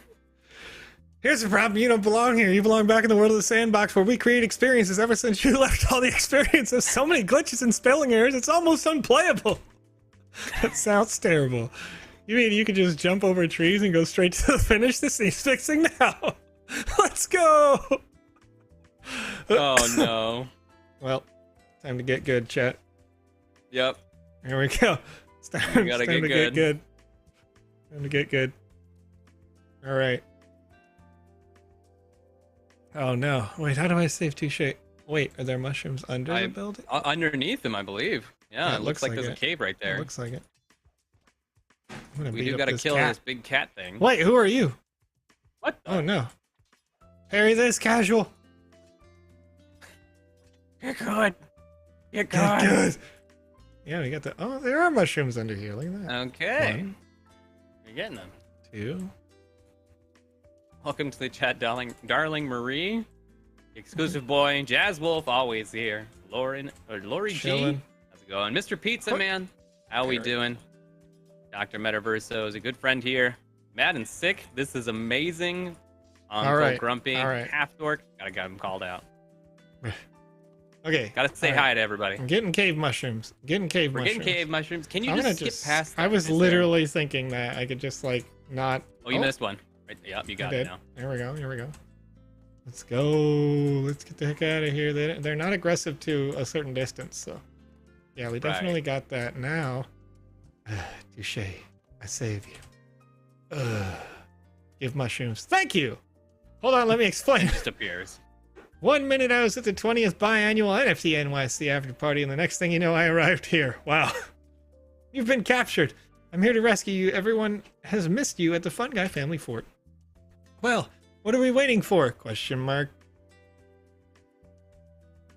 Here's the problem. You don't belong here. You belong back in the world of the sandbox where we create experiences. Ever since you left, all the experiences, so many glitches and spelling errors, it's almost unplayable. That sounds terrible. You mean you could just jump over trees and go straight to the finish? This needs fixing now. Let's go. Oh, no. Well, time to get good, chat. Yep. Here we go. It's time, to get good. Time to get good. All right. Oh no! Wait, how do I save Touche? Wait, are there mushrooms under the building? Underneath them, I believe. Yeah, it looks like there's a cave right there. It looks like it. We do gotta kill this big cat thing. Wait, who are you? What? Oh no! Parry this, casual. You're good. You're good. Get good. Yeah, we got the. Oh, there are mushrooms under here. Look at that. Okay. 1, You're getting them. 2. Welcome to the chat, darling Marie. Exclusive boy, Jazz Wolf, always here. Lori G. How's it going? Mr. Pizza Man, how we doing? Dr. Metaverso is a good friend here. Mad and Sick, this is amazing. Grumpy, Half Dork, gotta get him called out. Okay. Gotta say hi to everybody. I'm getting cave mushrooms. Getting cave mushrooms. Can you just skip past that? I was literally thinking that I could just like not. Oh, you missed one. Right, yep, you got it now. There we go. Here we go. Let's go. Let's get the heck out of here. They're not aggressive to a certain distance, so yeah, we definitely got that now. Touche. I save you. Give mushrooms. Thank you. Hold on, let me explain. It just appears. 1 minute I was at the 20th biannual NFT NYC after party, and the next thing you know, I arrived here. Wow. You've been captured. I'm here to rescue you. Everyone has missed you at the Fun Guy Family Fort. Well, what are we waiting for? Question mark.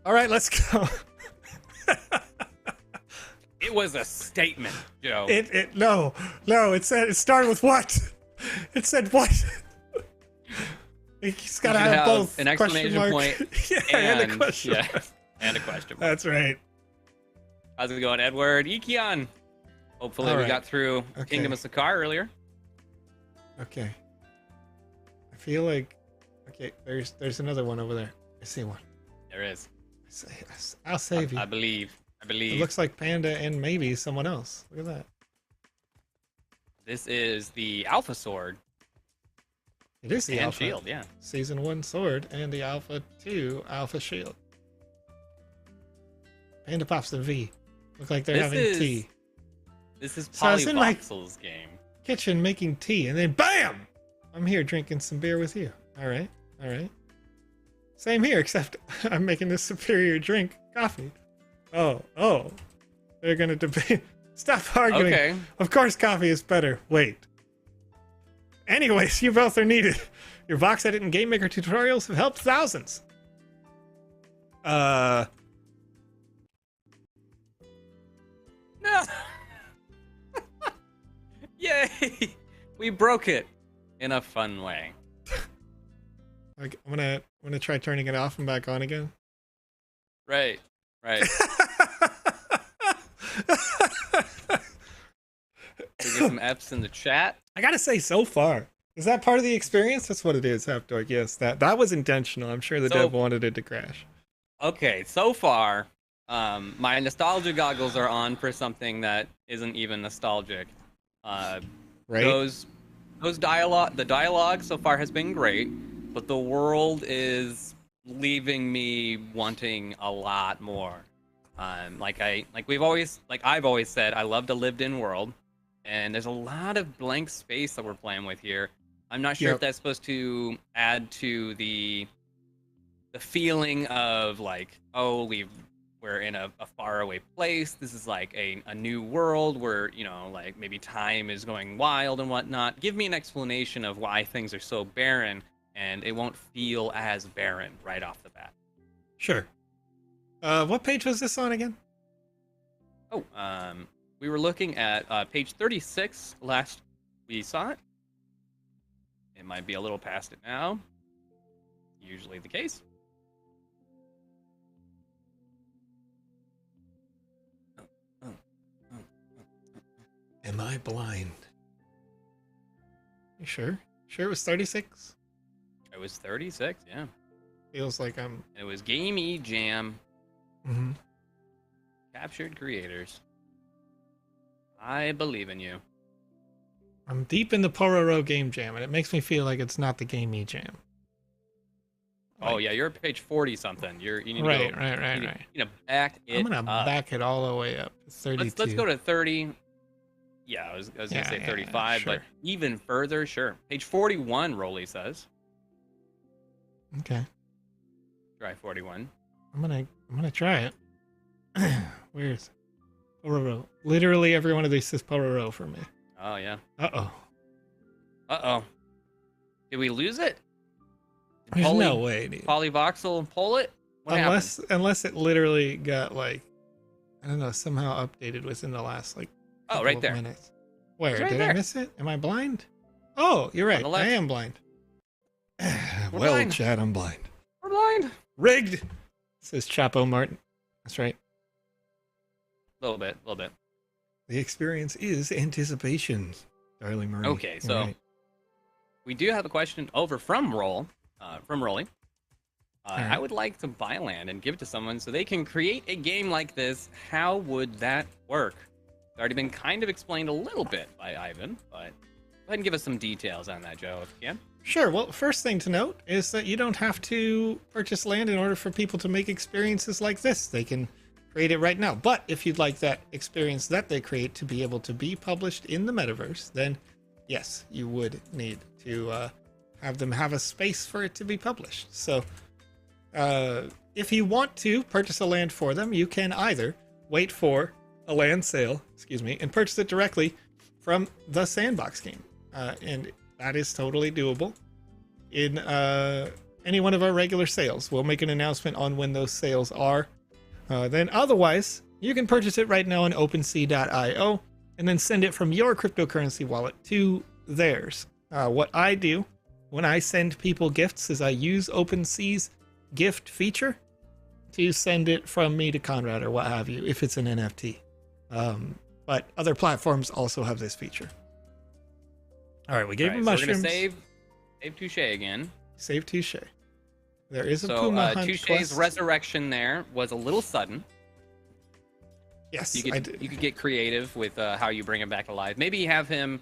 All right, let's go. It was a statement, Joe. No. It started with what? It said what? It's got to have both an exclamation point and a question mark. And a question mark. That's right. How's it going, Edward? Ikion. Hopefully we got through Kingdom of Sakar earlier. Okay. I feel like there's another one over there. I see one. There is. I'll save you. I believe. It looks like Panda and maybe someone else. Look at that. This is the Alpha Sword. It is the and Alpha Shield, yeah. Season 1 Sword and the Alpha 2 Alpha Shield. PandaPops and V. Look like they're having tea. This is Voxel's game. Kitchen making tea, and then BAM! I'm here drinking some beer with you. All right. Same here, except I'm making this superior drink, coffee. Oh. They're gonna debate. Stop arguing. Okay. Of course coffee is better. Wait. Anyways, you both are needed. Your VoxEdit and Game Maker tutorials have helped thousands. No. Yay! We broke it in a fun way. I'm gonna try turning it off and back on again. Right. We get some F's in the chat. I gotta say, so far, is that part of the experience? That's what it is, Half-Dork. Yes, that was intentional. I'm sure the dev wanted it to crash. Okay, so far, my nostalgia goggles are on for something that isn't even nostalgic. Right. The dialogue so far has been great, but the world is leaving me wanting a lot more. I've always said, I loved a lived-in world. and there's a lot of blank space that we're playing with here. I'm not sure if that's supposed to add to the feeling of like, oh, we're in a faraway place. This is like a new world where, you know, like maybe time is going wild and whatnot. Give me an explanation of why things are so barren, and it won't feel as barren right off the bat. Sure. What page was this on again? Oh, we were looking at page 36 last we saw it. It might be a little past it now. Usually the case. Am I blind? You sure? Sure it was 36? It was 36, yeah. Feels like I'm... It was GMAE Jam. Mm-hmm. Captured creators. I believe in you. I'm deep in the Pororo Game Jam, and it makes me feel like it's not the GMAE Jam. Oh yeah, you're at page 40 something. You need to right. You need to back it I'm gonna back it all the way up. 32. Let's go to 30. Yeah, I was gonna say 35, sure. But even further, sure. Page 41, Rolly says. Okay. Try 41. I'm gonna try it. Where is it? Pororo? Literally every one of these says Pororo for me. Oh yeah. Uh-oh. Did we lose it? There's no way, dude. Voxel pull it? Unless it literally got like, I don't know, somehow updated within the last like right there. minutes. Where? Right Did there. I miss it? Am I blind? Oh, you're right. I am blind. Blind. Chad, I'm blind. We're blind. Rigged, says Chapo Martin. That's right. A little bit. The experience is anticipation, darling Marie. Okay, so we do have a question over from Rolly. Right. I would like to buy land and give it to someone so they can create a game like this. How would that work? It's already been kind of explained a little bit by Ivan, but go ahead and give us some details on that, Joe, if you can. Sure. Well, first thing to note is that you don't have to purchase land in order for people to make experiences like this. They can create it right now. But if you'd like that experience that they create to be able to be published in the metaverse, then yes, you would need to have them have a space for it to be published. So if you want to purchase a land for them, you can either wait for a land sale, and purchase it directly from the Sandbox game. And that is totally doable in any one of our regular sales. We'll make an announcement on when those sales are. Then otherwise, you can purchase it right now on OpenSea.io and then send it from your cryptocurrency wallet to theirs. What I do when I send people gifts is I use OpenSea's gift feature to send it from me to Conrad or what have you, if it's an NFT. But other platforms also have this feature. All right, we gave him mushrooms. So we're gonna save Touche again. Save Touche. There is a Puma hunt Touche's quest. resurrection there was a little sudden. Yes, you could get creative with how you bring him back alive. Maybe have him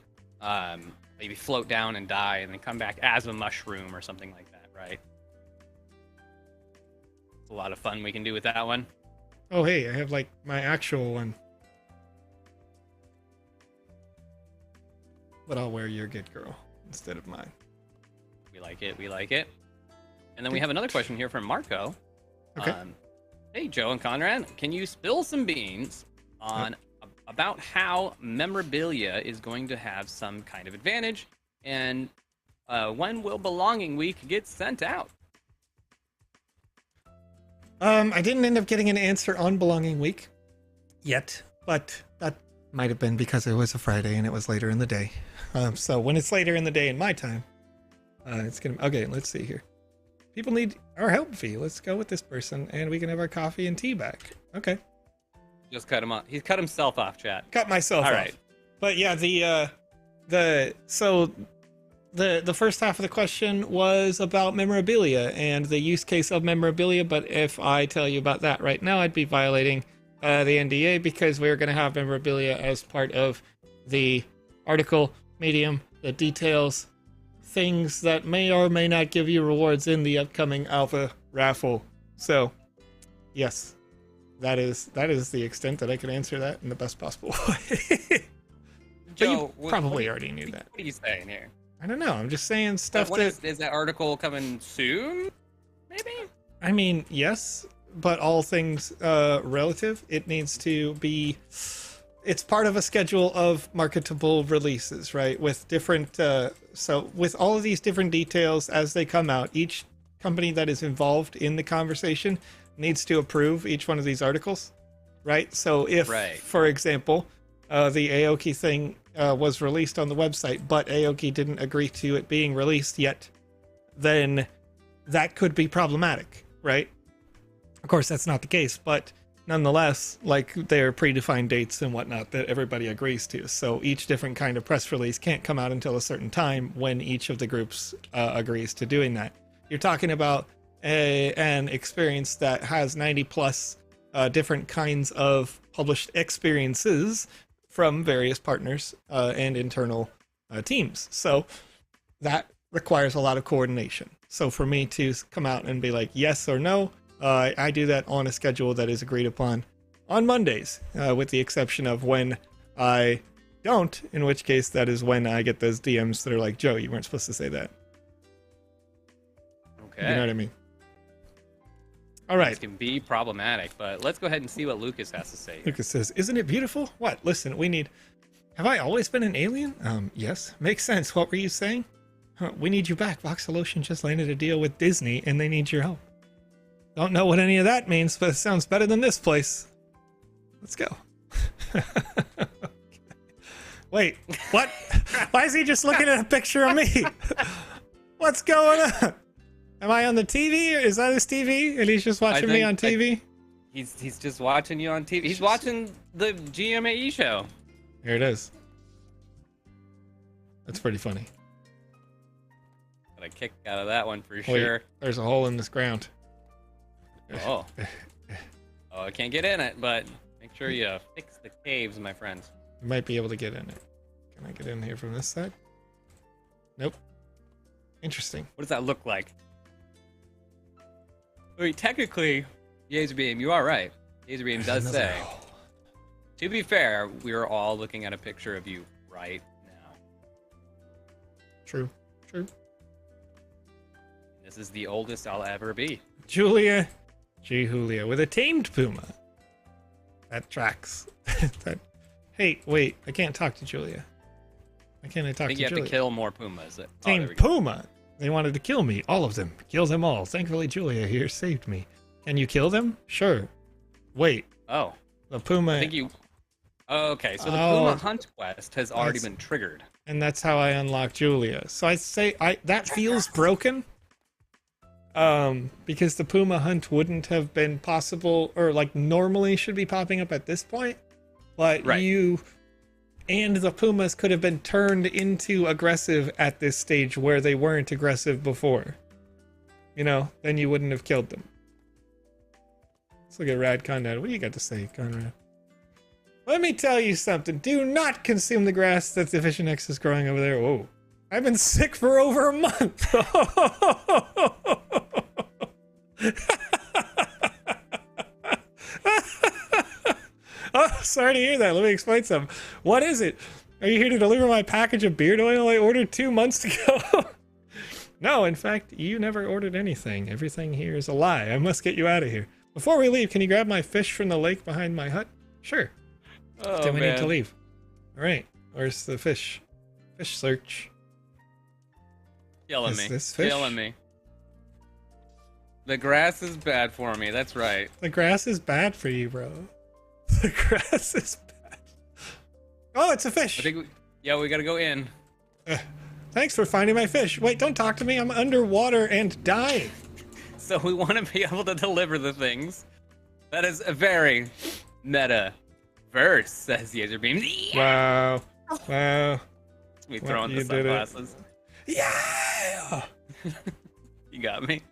maybe float down and die and then come back as a mushroom or something like that, right? It's a lot of fun we can do with that one. Oh, hey, I have like my actual one. But I'll wear your good girl instead of mine. We like it. And then we have another question here from Marco. Okay. Hey, Joe and Conrad, can you spill some beans on about how memorabilia is going to have some kind of advantage, and when will Belonging Week get sent out? I didn't end up getting an answer on Belonging Week yet, but that might have been because it was a Friday and it was later in the day. So when it's later in the day in my time, it's gonna. Okay, let's see here. People need our help fee. Let's go with this person, and we can have our coffee and tea back. Okay. Just cut him off. He cut himself off, chat. Cut myself off. All right. But yeah, the first half of the question was about memorabilia and the use case of memorabilia. But if I tell you about that right now, I'd be violating the NDA, because we're going to have memorabilia as part of the article, medium, the details, things that may or may not give you rewards in the upcoming alpha raffle. So, yes, that is the extent that I can answer that in the best possible way. But Joe, you probably already knew that. What are you saying here? I don't know. I'm just saying stuff Is that article coming soon? Maybe? I mean, yes, but all things relative. It needs to be... It's part of a schedule of marketable releases, right? With different... so with all of these different details as they come out, each company that is involved in the conversation needs to approve each one of these articles, right? So if, for example, the Aoki thing was released on the website, but Aoki didn't agree to it being released yet, then that could be problematic, right? Of course, that's not the case, but nonetheless, like, there are predefined dates and whatnot that everybody agrees to. So each different kind of press release can't come out until a certain time when each of the groups agrees to doing that. You're talking about an experience that has 90 plus different kinds of published experiences from various partners and internal teams. So that requires a lot of coordination. So for me to come out and be like, yes or no, I do that on a schedule that is agreed upon on Mondays, with the exception of when I don't, in which case that is when I get those DMs that are like, Joe, you weren't supposed to say that. Okay. You know what I mean? All right. This can be problematic, but let's go ahead and see what Lucas has to say here. Lucas says, isn't it beautiful? What? Listen, we need... Have I always been an alien? Yes. Makes sense. What were you saying? We need you back. Voxel Ocean just landed a deal with Disney, and they need your help. Don't know what any of that means, but it sounds better than this place. Let's go. Wait, what? Why is he just looking at a picture of me? What's going on? Am I on the TV? Is that his TV? And he's just watching me on TV? He's just watching you on TV. He's watching the GMAE show. Here it is. That's pretty funny. Got a kick out of that one for sure. There's a hole in this ground. Oh. Oh, I can't get in it, but make sure you fix the caves, my friends. You might be able to get in it. Can I get in here from this side? Nope. Interesting. What does that look like? Wait, technically, Yazerbeam, you are right. Yazerbeam does say, to be fair, we are all looking at a picture of you right now. True. True. This is the oldest I'll ever be. Julia. G. Julia with a tamed puma. That tracks. Hey, wait. I can't talk to Julia. Why can't I talk to Julia? I think you have to kill more pumas. Tamed puma. They wanted to kill me. All of them. Kill them all. Thankfully, Julia here saved me. Can you kill them? Sure. Wait. Oh. The puma... I think you... Okay, so the Puma Hunt quest has already been triggered. And that's how I unlock Julia. So I say... that feels broken. Because the Puma Hunt wouldn't have been possible, or like normally should be popping up at this point. But you... And the Pumas could have been turned into aggressive at this stage where they weren't aggressive before. You know, then you wouldn't have killed them. Let's look at RadConDad. What do you got to say, Conrad? Let me tell you something. Do not consume the grass that TheVisionEx is growing over there. Whoa. I've been sick for over a month. Oh, sorry to hear that. Let me explain something. What is it? Are you here to deliver my package of beard oil I ordered 2 months ago? No, in fact, you never ordered anything. Everything here is a lie. I must get you out of here. Before we leave, can you grab my fish from the lake behind my hut? Sure. Oh, then we need to leave. All right. Where's the fish? Fish search. Killing me. This fish? Killing me. The grass is bad for me. That's right. The grass is bad for you, bro. The grass is bad. Oh, it's a fish. I think we gotta go in. Thanks for finding my fish. Wait, don't talk to me. I'm underwater and dying. So we want to be able to deliver the things. That is a very meta verse, says Yazerbeam. Wow. Wow. We throw in the sunglasses. Yeah! You got me.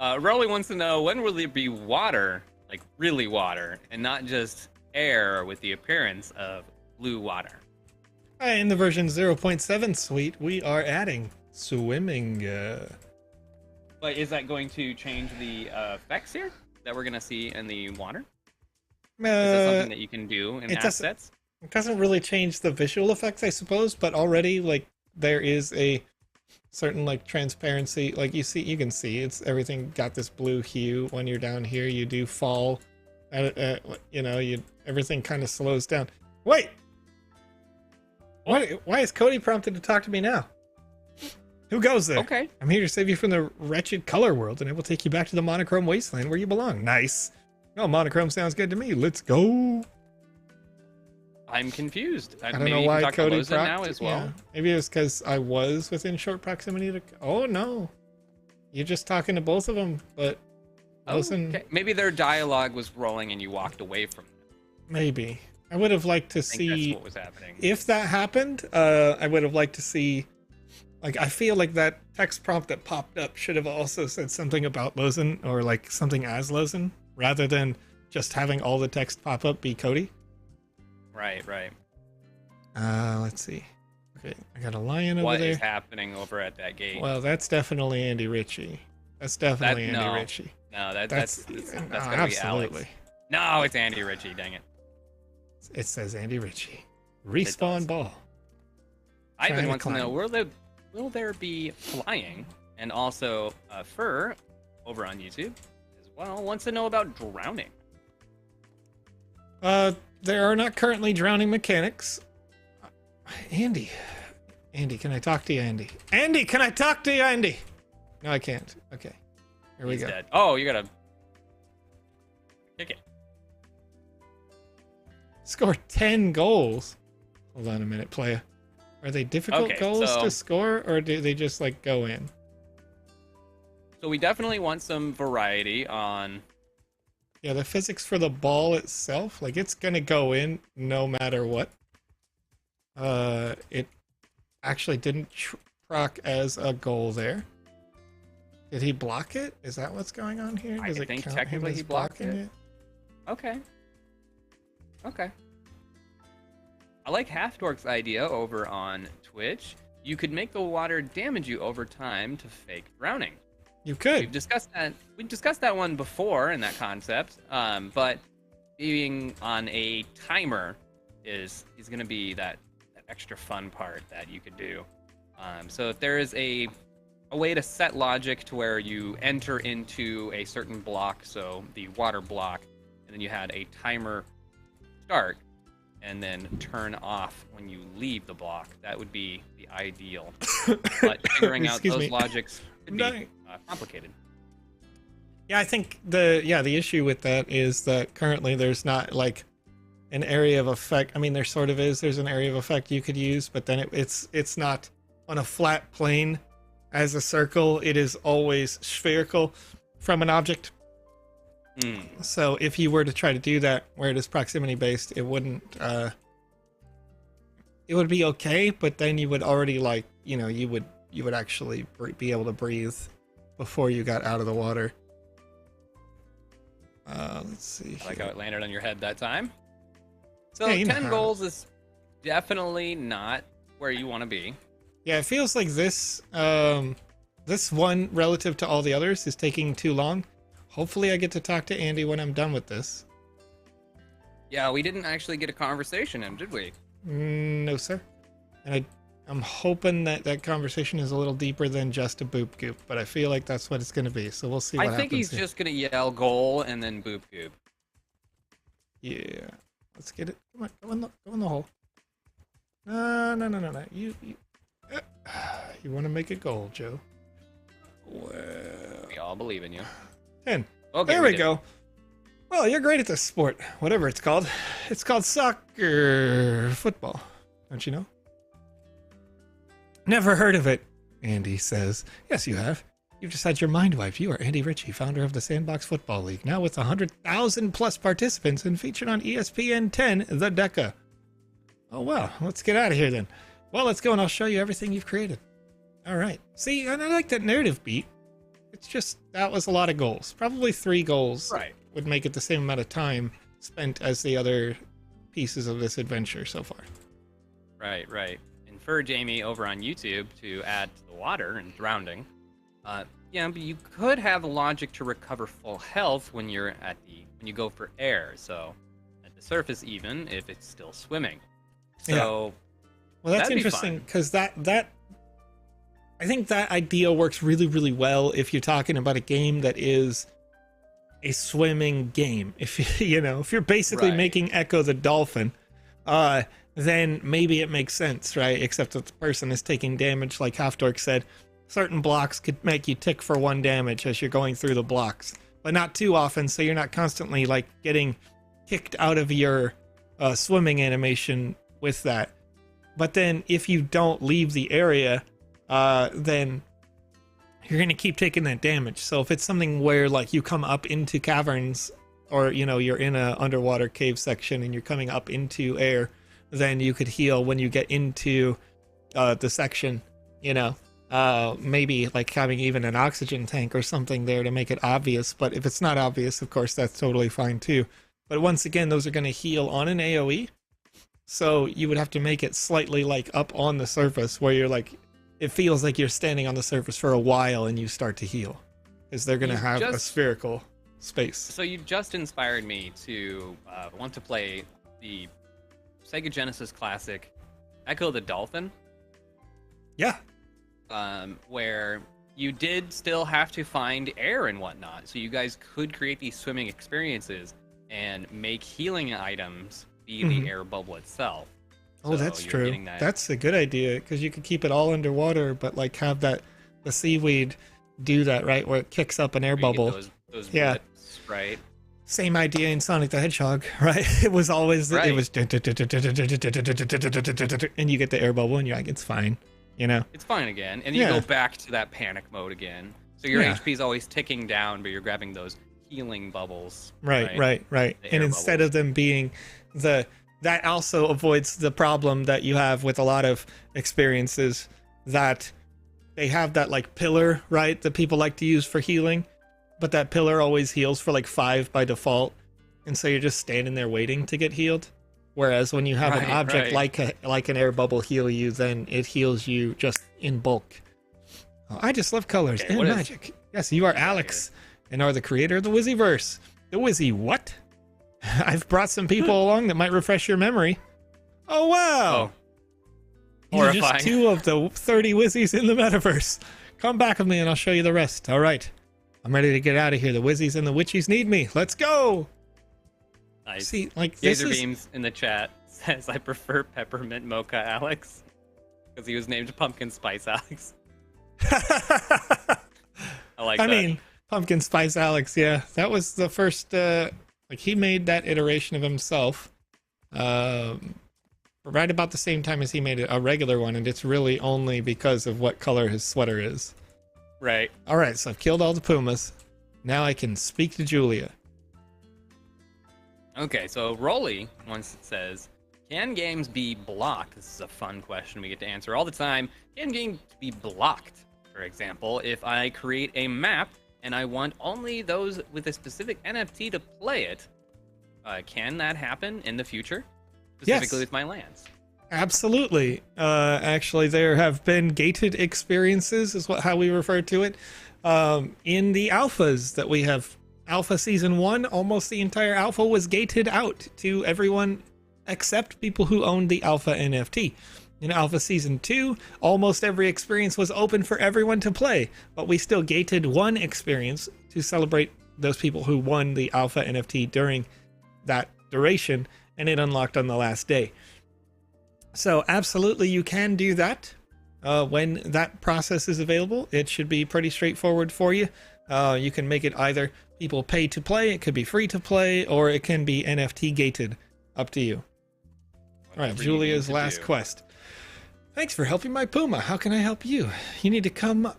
Rolly wants to know, when will there be water, like really water, and not just air with the appearance of blue water? In the version 0.7 suite, we are adding swimming. But is that going to change the effects here that we're going to see in the water? Is that something that you can do in assets? It doesn't really change the visual effects, I suppose, but already like there is a certain like transparency. Like you can see it's everything got this blue hue. When you're down here, you do fall. You know, everything kind of slows down. Wait, why is Cody prompted to talk to me now? Who goes there? Okay. I'm here to save you from the wretched color world, and it will take you back to the monochrome wasteland where you belong. Nice. No, monochrome sounds good to me. Let's go. I'm confused. I don't know why Cody now as well. Yeah. Maybe it was because I was within short proximity to. Oh no, you're just talking to both of them, but. Okay. Maybe their dialogue was rolling and you walked away from them. Maybe. I would have liked to see. That's what was happening. If that happened, I would have liked to see. Like, I feel like that text prompt that popped up should have also said something about Lozen or like something as Lozen rather than just having all the text pop up be Cody. Right. Let's see. Okay, I got a lion over there. What is happening over at that gate? Well, that's definitely Andy Ritchie. That's definitely Andy Ritchie. No, that's gotta be Alex. No, it's Andy Ritchie, dang it. It says Andy Ritchie. Respawn ball. Ivan wants to know, will there be flying? And also, Fur, over on YouTube, as well, wants to know about drowning. There are not currently drowning mechanics. Andy, can I talk to you, Andy? Andy, can I talk to you, Andy? No, I can't. Okay. Here we go. Dead. Oh, you gotta kick it. Score 10 goals. Hold on a minute, playa. Are they difficult goals to score, or do they just like go in? So we definitely want some variety on. Yeah, the physics for the ball itself, like it's gonna go in no matter what. It actually didn't proc as a goal there. Did he block it? Is that what's going on here? Does it think count technically him as he blocked blocking it. Okay. I like Halfdork's idea over on Twitch. You could make the water damage you over time to fake drowning. You could. We discussed that one before in that concept. But being on a timer is going to be that extra fun part that you could do. So if there is a way to set logic to where you enter into a certain block, so the water block, and then you had a timer start and then turn off when you leave the block, that would be the ideal. But figuring out those logics could be complicated. Yeah, I think the issue with that is that currently there's not like an area of effect. I mean, there sort of is. There's an area of effect you could use, but then it's not on a flat plane as a circle. It is always spherical from an object. So if you were to try to do that where it is proximity based, it wouldn't. It would be okay, but then you would already like you would actually be able to breathe before you got out of the water. Let's see. I like how it landed on your head that time. So yeah, 10 goals is definitely not where you want to be. Yeah, it feels like this one relative to all the others is taking too long. Hopefully I get to talk to Andy when I'm done with this. Yeah, we didn't actually get a conversation in, did we? No, sir. And I'm hoping that conversation is a little deeper than just a boop goop, but I feel like that's what it's going to be. So we'll see what happens. I think he's just going to yell goal and then boop goop. Yeah. Let's get it. Come on, go in the hole. No. You want to make a goal, Joe. Well, we all believe in you. 10. Okay, there we go. Well, you're great at this sport, whatever it's called. It's called soccer football. Don't you know? Never heard of it, Andy says. Yes, you have. You've just had your mind wiped. You are Andy Ritchie, founder of the Sandbox Football League, now with 100,000 plus participants and featured on ESPN 10, The Deca. Oh, well, let's get out of here then. Well, let's go and I'll show you everything you've created. All right. See, and I like that narrative beat. It's just, that was a lot of goals. Probably 3 goals would make it the same amount of time spent as the other pieces of this adventure so far. Right. And for Jamie over on YouTube to add to the water and drowning, but you could have the logic to recover full health when you go for air. So the surface even if it's still swimming. Yeah. So Well, that's that'd be interesting fun. because that I think that idea works really, really well if you're talking about a game that is a swimming game. If you know, if you're basically Right. making Echo the dolphin, then maybe it makes sense, right? Except that the person is taking damage, like Half Dork said. Certain blocks could make you tick for 1 damage as you're going through the blocks, but not too often, so you're not constantly like getting kicked out of your swimming animation with that. But then if you don't leave the area, then you're going to keep taking that damage. So if it's something where like you come up into caverns, or you know, you're in a underwater cave section and you're coming up into air, then you could heal when you get into the section, you know, maybe like having even an oxygen tank or something there to make it obvious. But if it's not obvious, of course, that's totally fine too. But once again, those are going to heal on an AoE. So you would have to make it slightly like up on the surface where you're like, it feels like you're standing on the surface for a while and you start to heal, because they're going to have a spherical space. So you just inspired me to want to play the Sega Genesis classic Echo the Dolphin. Yeah. Where you did still have to find air and whatnot. So you guys could create these swimming experiences and make healing items be the air bubble itself. Oh, So that's you're true. getting that- That's a good idea, because you could keep it all underwater, but like have that the seaweed do that, right, where it kicks up an air where you get bubble. those Yeah. blips, right? Same idea in Sonic the Hedgehog, right? It was always Right. it was and you get the air bubble and you're like, it's fine, you know. It's fine again, and you Yeah. go back to that panic mode again. So your Yeah. HP is always ticking down, but you're grabbing those healing bubbles. Right. The And air instead bubbles. of them being that also avoids the problem that you have with a lot of experiences, that they have that like pillar, right, that people like to use for healing, but that pillar always heals for like 5 by default, and so you're just standing there waiting to get healed. Whereas when you have an Right, object right. like an air bubble heal you, then it heals you just in bulk. Oh, I just love colors Okay, and what is- magic. Yes, you are Alex and are the creator of the Wizzyverse. The Wizzy what? I've brought some people along that might refresh your memory. Oh wow! These are Horrifying. just 2 of the 30 Wizzies in the metaverse. Come back with me and I'll show you the rest. All right, I'm ready to get out of here. The Wizzies and the Witchies need me. Let's go. Nice. See, like this Gazer is Beams in the chat says, I prefer Peppermint Mocha Alex. Because he was named Pumpkin Spice Alex. I like I that. mean, Pumpkin Spice Alex, yeah. That was the first, like, he made that iteration of himself right about the same time as he made a regular one, and it's really only because of what color his sweater is. Right. All right, so I've killed all the pumas. Now I can speak to Julia. Okay, so Rolly once says, can games be blocked? This is a fun question we get to answer all the time. Can games be blocked? For example, if I create a map and I want only those with a specific NFT to play it, can that happen in the future? Specifically Yes. with my lands. Absolutely. Actually, there have been gated experiences, is how we refer to it, in the alphas that we have. Alpha Season 1, almost the entire alpha was gated out to everyone except people who owned the alpha NFT. In Alpha Season 2, almost every experience was open for everyone to play, but we still gated one experience to celebrate those people who won the alpha NFT during that duration, and it unlocked on the last day. So absolutely you can do that when that process is available. It should be pretty straightforward for you. You can make it either people pay to play, it could be free to play, or it can be NFT gated. Up to you. All right, Whatever you Julia's need to last do. quest. Thanks for helping my puma. How can I help you? You need to come.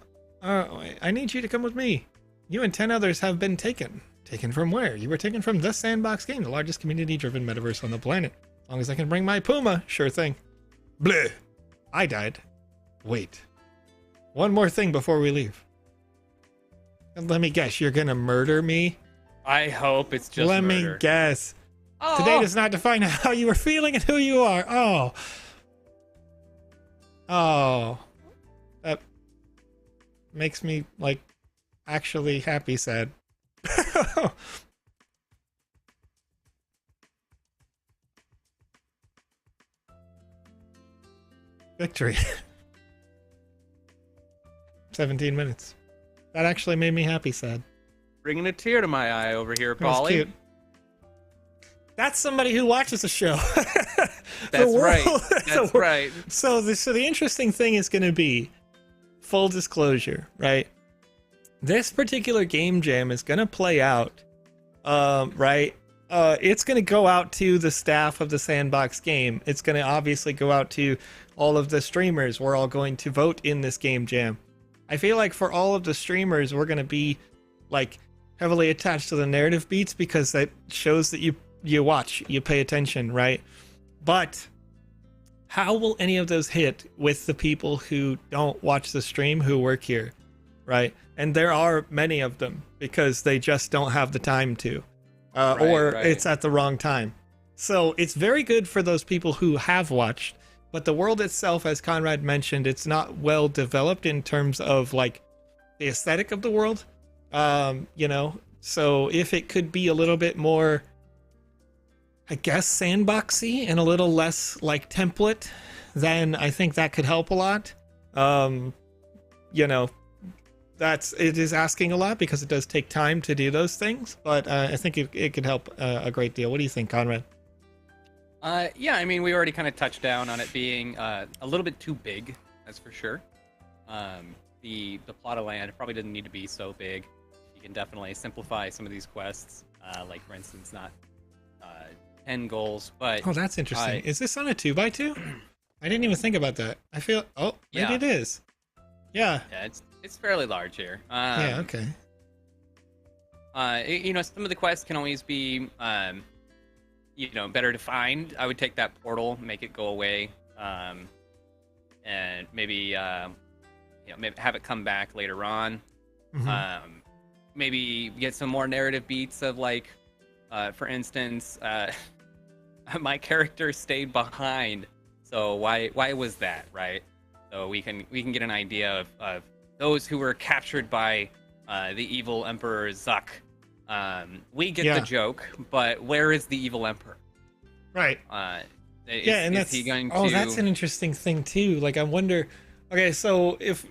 I need you to come with me. You and 10 others have been taken. Taken from where? You were taken from the Sandbox Game, the largest community-driven metaverse on the planet. As long as I can bring my puma, sure thing. Bleh. I died. Wait. One more thing before we leave. Let me guess, you're gonna murder me? I hope it's just Let murder. me guess. Oh, Today does not define how you are feeling and who you are. Oh. Oh. That makes me, like, actually happy sad. victory. 17 minutes. That actually made me happy, sad. Bringing a tear to my eye over here, That was Polly. cute. That's somebody who watches the show. That's right. That's right. So the interesting thing is going to be, full disclosure, right? This particular game jam is going to play out, right? It's going to go out to the staff of the Sandbox game. It's going to obviously go out to all of the streamers. We're all going to vote in this game jam. I feel like for all of the streamers, we're going to be like heavily attached to the narrative beats because that shows that you watch, you pay attention, right? But how will any of those hit with the people who don't watch the stream, who work here, right? And there are many of them because they just don't have the time to, or it's at the wrong time. So it's very good for those people who have watched, but the world itself, as Conrad mentioned, it's not well developed in terms of like the aesthetic of the world, you know? So if it could be a little bit more, I guess, sandboxy and a little less like template, then I think that could help a lot. You know, it is asking a lot because it does take time to do those things, but I think it could help a great deal. What do you think, Conrad? Yeah, I mean, we already kind of touched down on it being a little bit too big, that's for sure. The plot of land probably doesn't need to be so big. You can definitely simplify some of these quests, like for instance, not 10 goals, but... Oh, that's interesting. Is this on a 2x2? I didn't even think about that. I feel... Oh, maybe it is. Yeah. Yeah, it's fairly large here. Yeah, okay. You know, some of the quests can always be, you know, better defined. I would take that portal, make it go away, and maybe, you know, maybe have it come back later on. Mm-hmm. Maybe get some more narrative beats of like, for instance, my character stayed behind. So why was that, right? So we can get an idea of those who were captured by the evil Emperor Zuck. We get the joke, but where is the evil Emperor? Right. Is he going to... that's an interesting thing too. Like I wonder. Okay, so if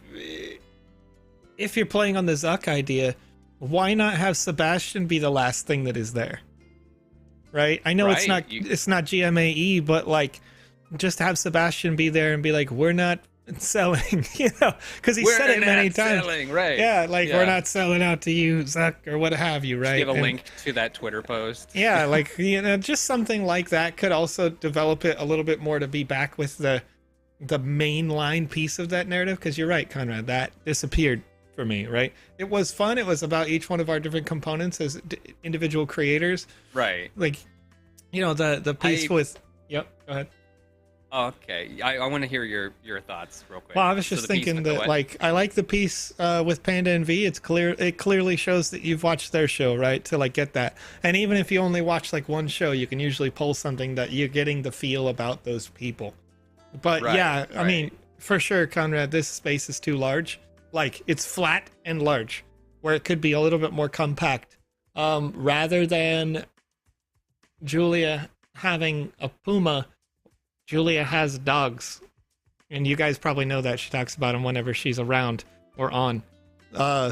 you're playing on the Zuck idea, why not have Sebastian be the last thing that is there? Right? I know it's not GMAE, but like just have Sebastian be there and be like, we're not selling, you know, because he said it many times. Selling, right? Yeah, like we're not selling out to you, Zuck, or what have you, right? Just give a link to that Twitter post. Yeah, like, you know, just something like that could also develop it a little bit more to be back with the mainline piece of that narrative. Because you're right, Conrad, that disappeared for me, right? It was fun. It was about each one of our different components as individual creators, right? Like, you know, the piece with. Yep, go ahead. Okay, I want to hear your thoughts real quick. Well, I was just thinking that, like, I like the piece with Panda and V. It clearly shows that you've watched their show, right? To like get that. And even if you only watch like one show, you can usually pull something that you're getting the feel about those people. But I mean, for sure, Conrad, this space is too large. Like, it's flat and large, where it could be a little bit more compact. Rather than Julia having a puma, Julia has dogs. And you guys probably know that. She talks about them whenever she's around or on.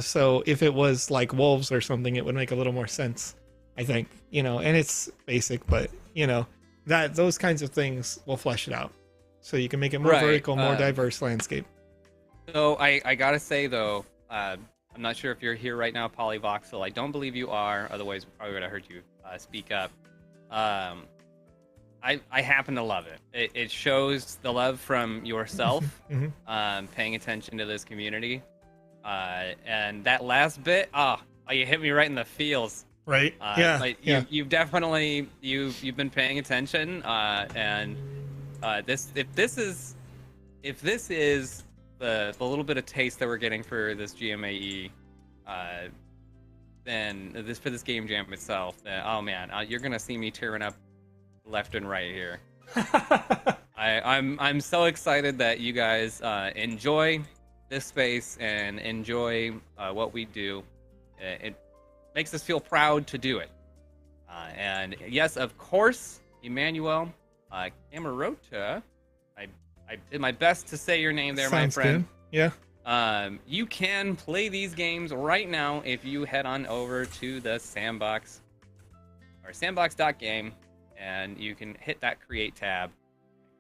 So if it was like wolves or something, it would make a little more sense, I think. You know, and it's basic, but, you know, those kinds of things will flesh it out. So you can make it more vertical, more diverse landscape. So I gotta say though, I'm not sure if you're here right now, Polly Voxel. I don't believe you are. Otherwise, I would have heard you speak up. I happen to love it. It shows the love from yourself, paying attention to this community, and that last bit, you hit me right in the feels. Right. You've definitely you've been paying attention, and if this is the little bit of taste that we're getting for this GMAE, then for this game jam itself, then, oh man, you're gonna see me tearing up left and right here. I'm so excited that you guys enjoy this space and enjoy what we do. It makes us feel proud to do it. And yes, of course, Emmanuel Camarota, I I did my best to say your name there, Sounds my friend. Good. Yeah. You can play these games right now if you head on over to the Sandbox or Sandbox.game, and you can hit that Create tab,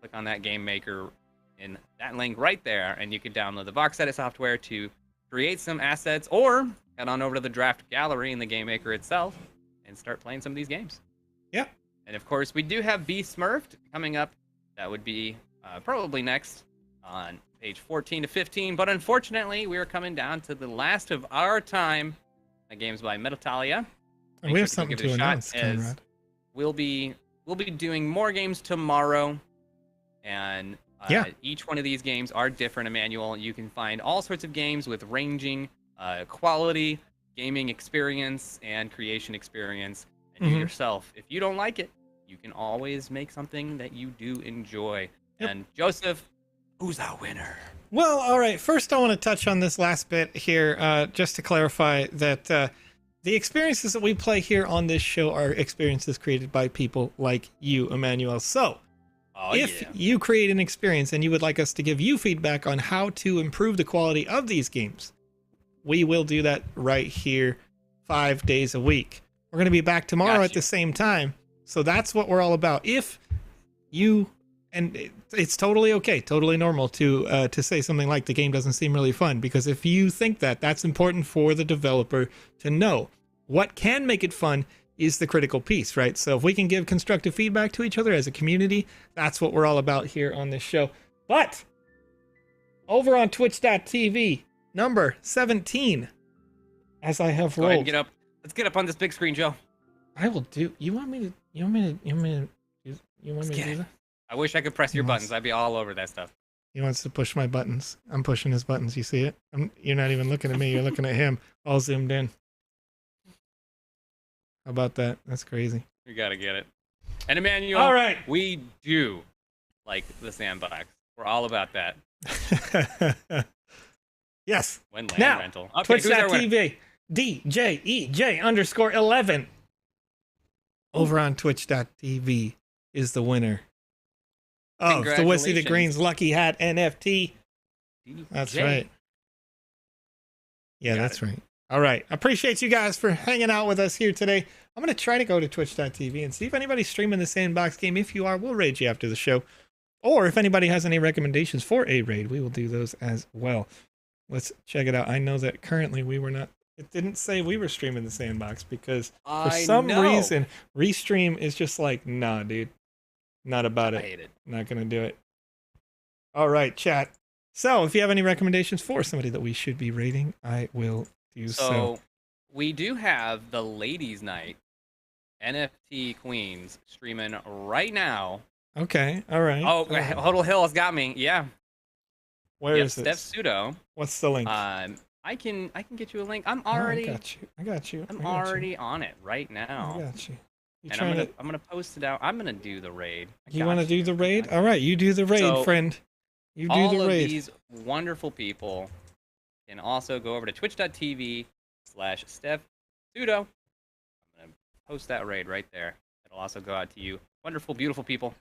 click on that Game Maker in that link right there, and you can download the VoxEdit software to create some assets, or head on over to the Draft Gallery in the Game Maker itself and start playing some of these games. Yeah. And of course, we do have Be Smurfed coming up. That would be probably next on page 14 to 15. But unfortunately, we are coming down to the last of our time. Games by Metatalia. And we have something to announce, Conrad. We'll be doing more games tomorrow, and each one of these games are different. Emmanuel, you can find all sorts of games with ranging quality, gaming experience, and creation experience. And you yourself, if you don't like it, you can always make something that you do enjoy. Yep. And Joseph, who's our winner? Well, all right. First, I want to touch on this last bit here, just to clarify that the experiences that we play here on this show are experiences created by people like you, Emmanuel. So, if you create an experience and you would like us to give you feedback on how to improve the quality of these games, we will do that right here 5 days a week. We're going to be back tomorrow at the same time. So that's what we're all about. If you, and it's totally okay, totally normal to say something like the game doesn't seem really fun, because if you think that, that's important for the developer to know. What can make it fun is the critical piece, right? So if we can give constructive feedback to each other as a community, that's what we're all about here on this show. But over on twitch.tv, number 17, as I have rolled. Go ahead and get up. Let's get up on this big screen, Joe. I will do. You want me to do that? I wish I could press your buttons. I'd be all over that stuff. He wants to push my buttons. I'm pushing his buttons. You see it? You're not even looking at me. You're looking at him. All zoomed in. How about that? That's crazy. You gotta get it. And Emmanuel, all right, we do like the Sandbox. We're all about that. Yes. When land now, rental. Okay, Twitch.tv, DJEJ_11. Over on Twitch.tv is the winner of the Wissy the Green's Lucky Hat NFT. That's right. Yeah, that's right. All right. I appreciate you guys for hanging out with us here today. I'm going to try to go to Twitch.tv and see if anybody's streaming the Sandbox game. If you are, we'll raid you after the show. Or if anybody has any recommendations for a raid, we will do those as well. Let's check it out. I know that currently we were not. It didn't say we were streaming the Sandbox because for some reason, Restream is just like, nah, dude. Not about it. I hate it. Not going to do it. All right, chat. So if you have any recommendations for somebody that we should be rating, I will do so. So we do have the Ladies Night NFT Queens streaming right now. Okay, all right. Oh, Hodel Hill has got me. Yeah. Where is it? Steph Pseudo. What's the link? I can get you a link. I'm already. I got you. I'm already on it right now. I got you. And I'm gonna post it out. I'm gonna do the raid. You want to do the raid? All right, you do the raid, friend. You do the raid. All of these wonderful people can also go over to twitch.tv/Steph Pseudo. I'm gonna post that raid right there. It'll also go out to you, wonderful, beautiful people,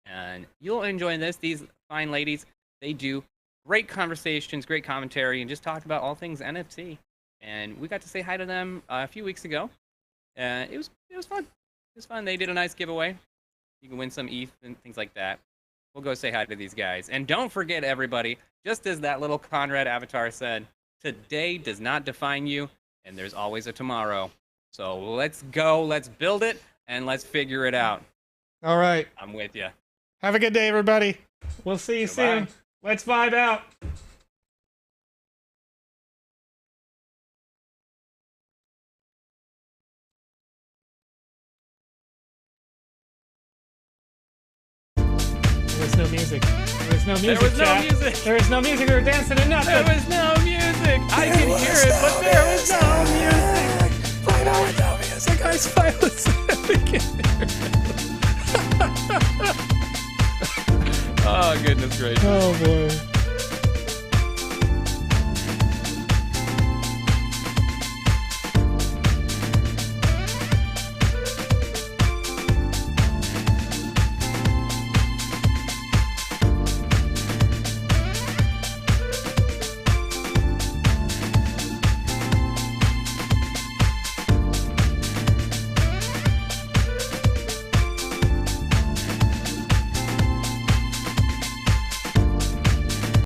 and you'll enjoy this. These fine ladies, they do great conversations, great commentary, and just talk about all things NFT. And we got to say hi to them a few weeks ago. It was fun. It was fun. They did a nice giveaway. You can win some ETH and things like that. We'll go say hi to these guys. And don't forget, everybody, just as that little Conrad avatar said, today does not define you, and there's always a tomorrow. So let's go, let's build it, and let's figure it out. All right. I'm with you. Have a good day, everybody. We'll see you soon. Let's vibe out. There was no music. There was no music. There was no music. There was no music. We were dancing to nothing. There was no music. I can hear it, but there was no music. Find out with no music. Guys, silence. Oh, goodness gracious. Oh, boy.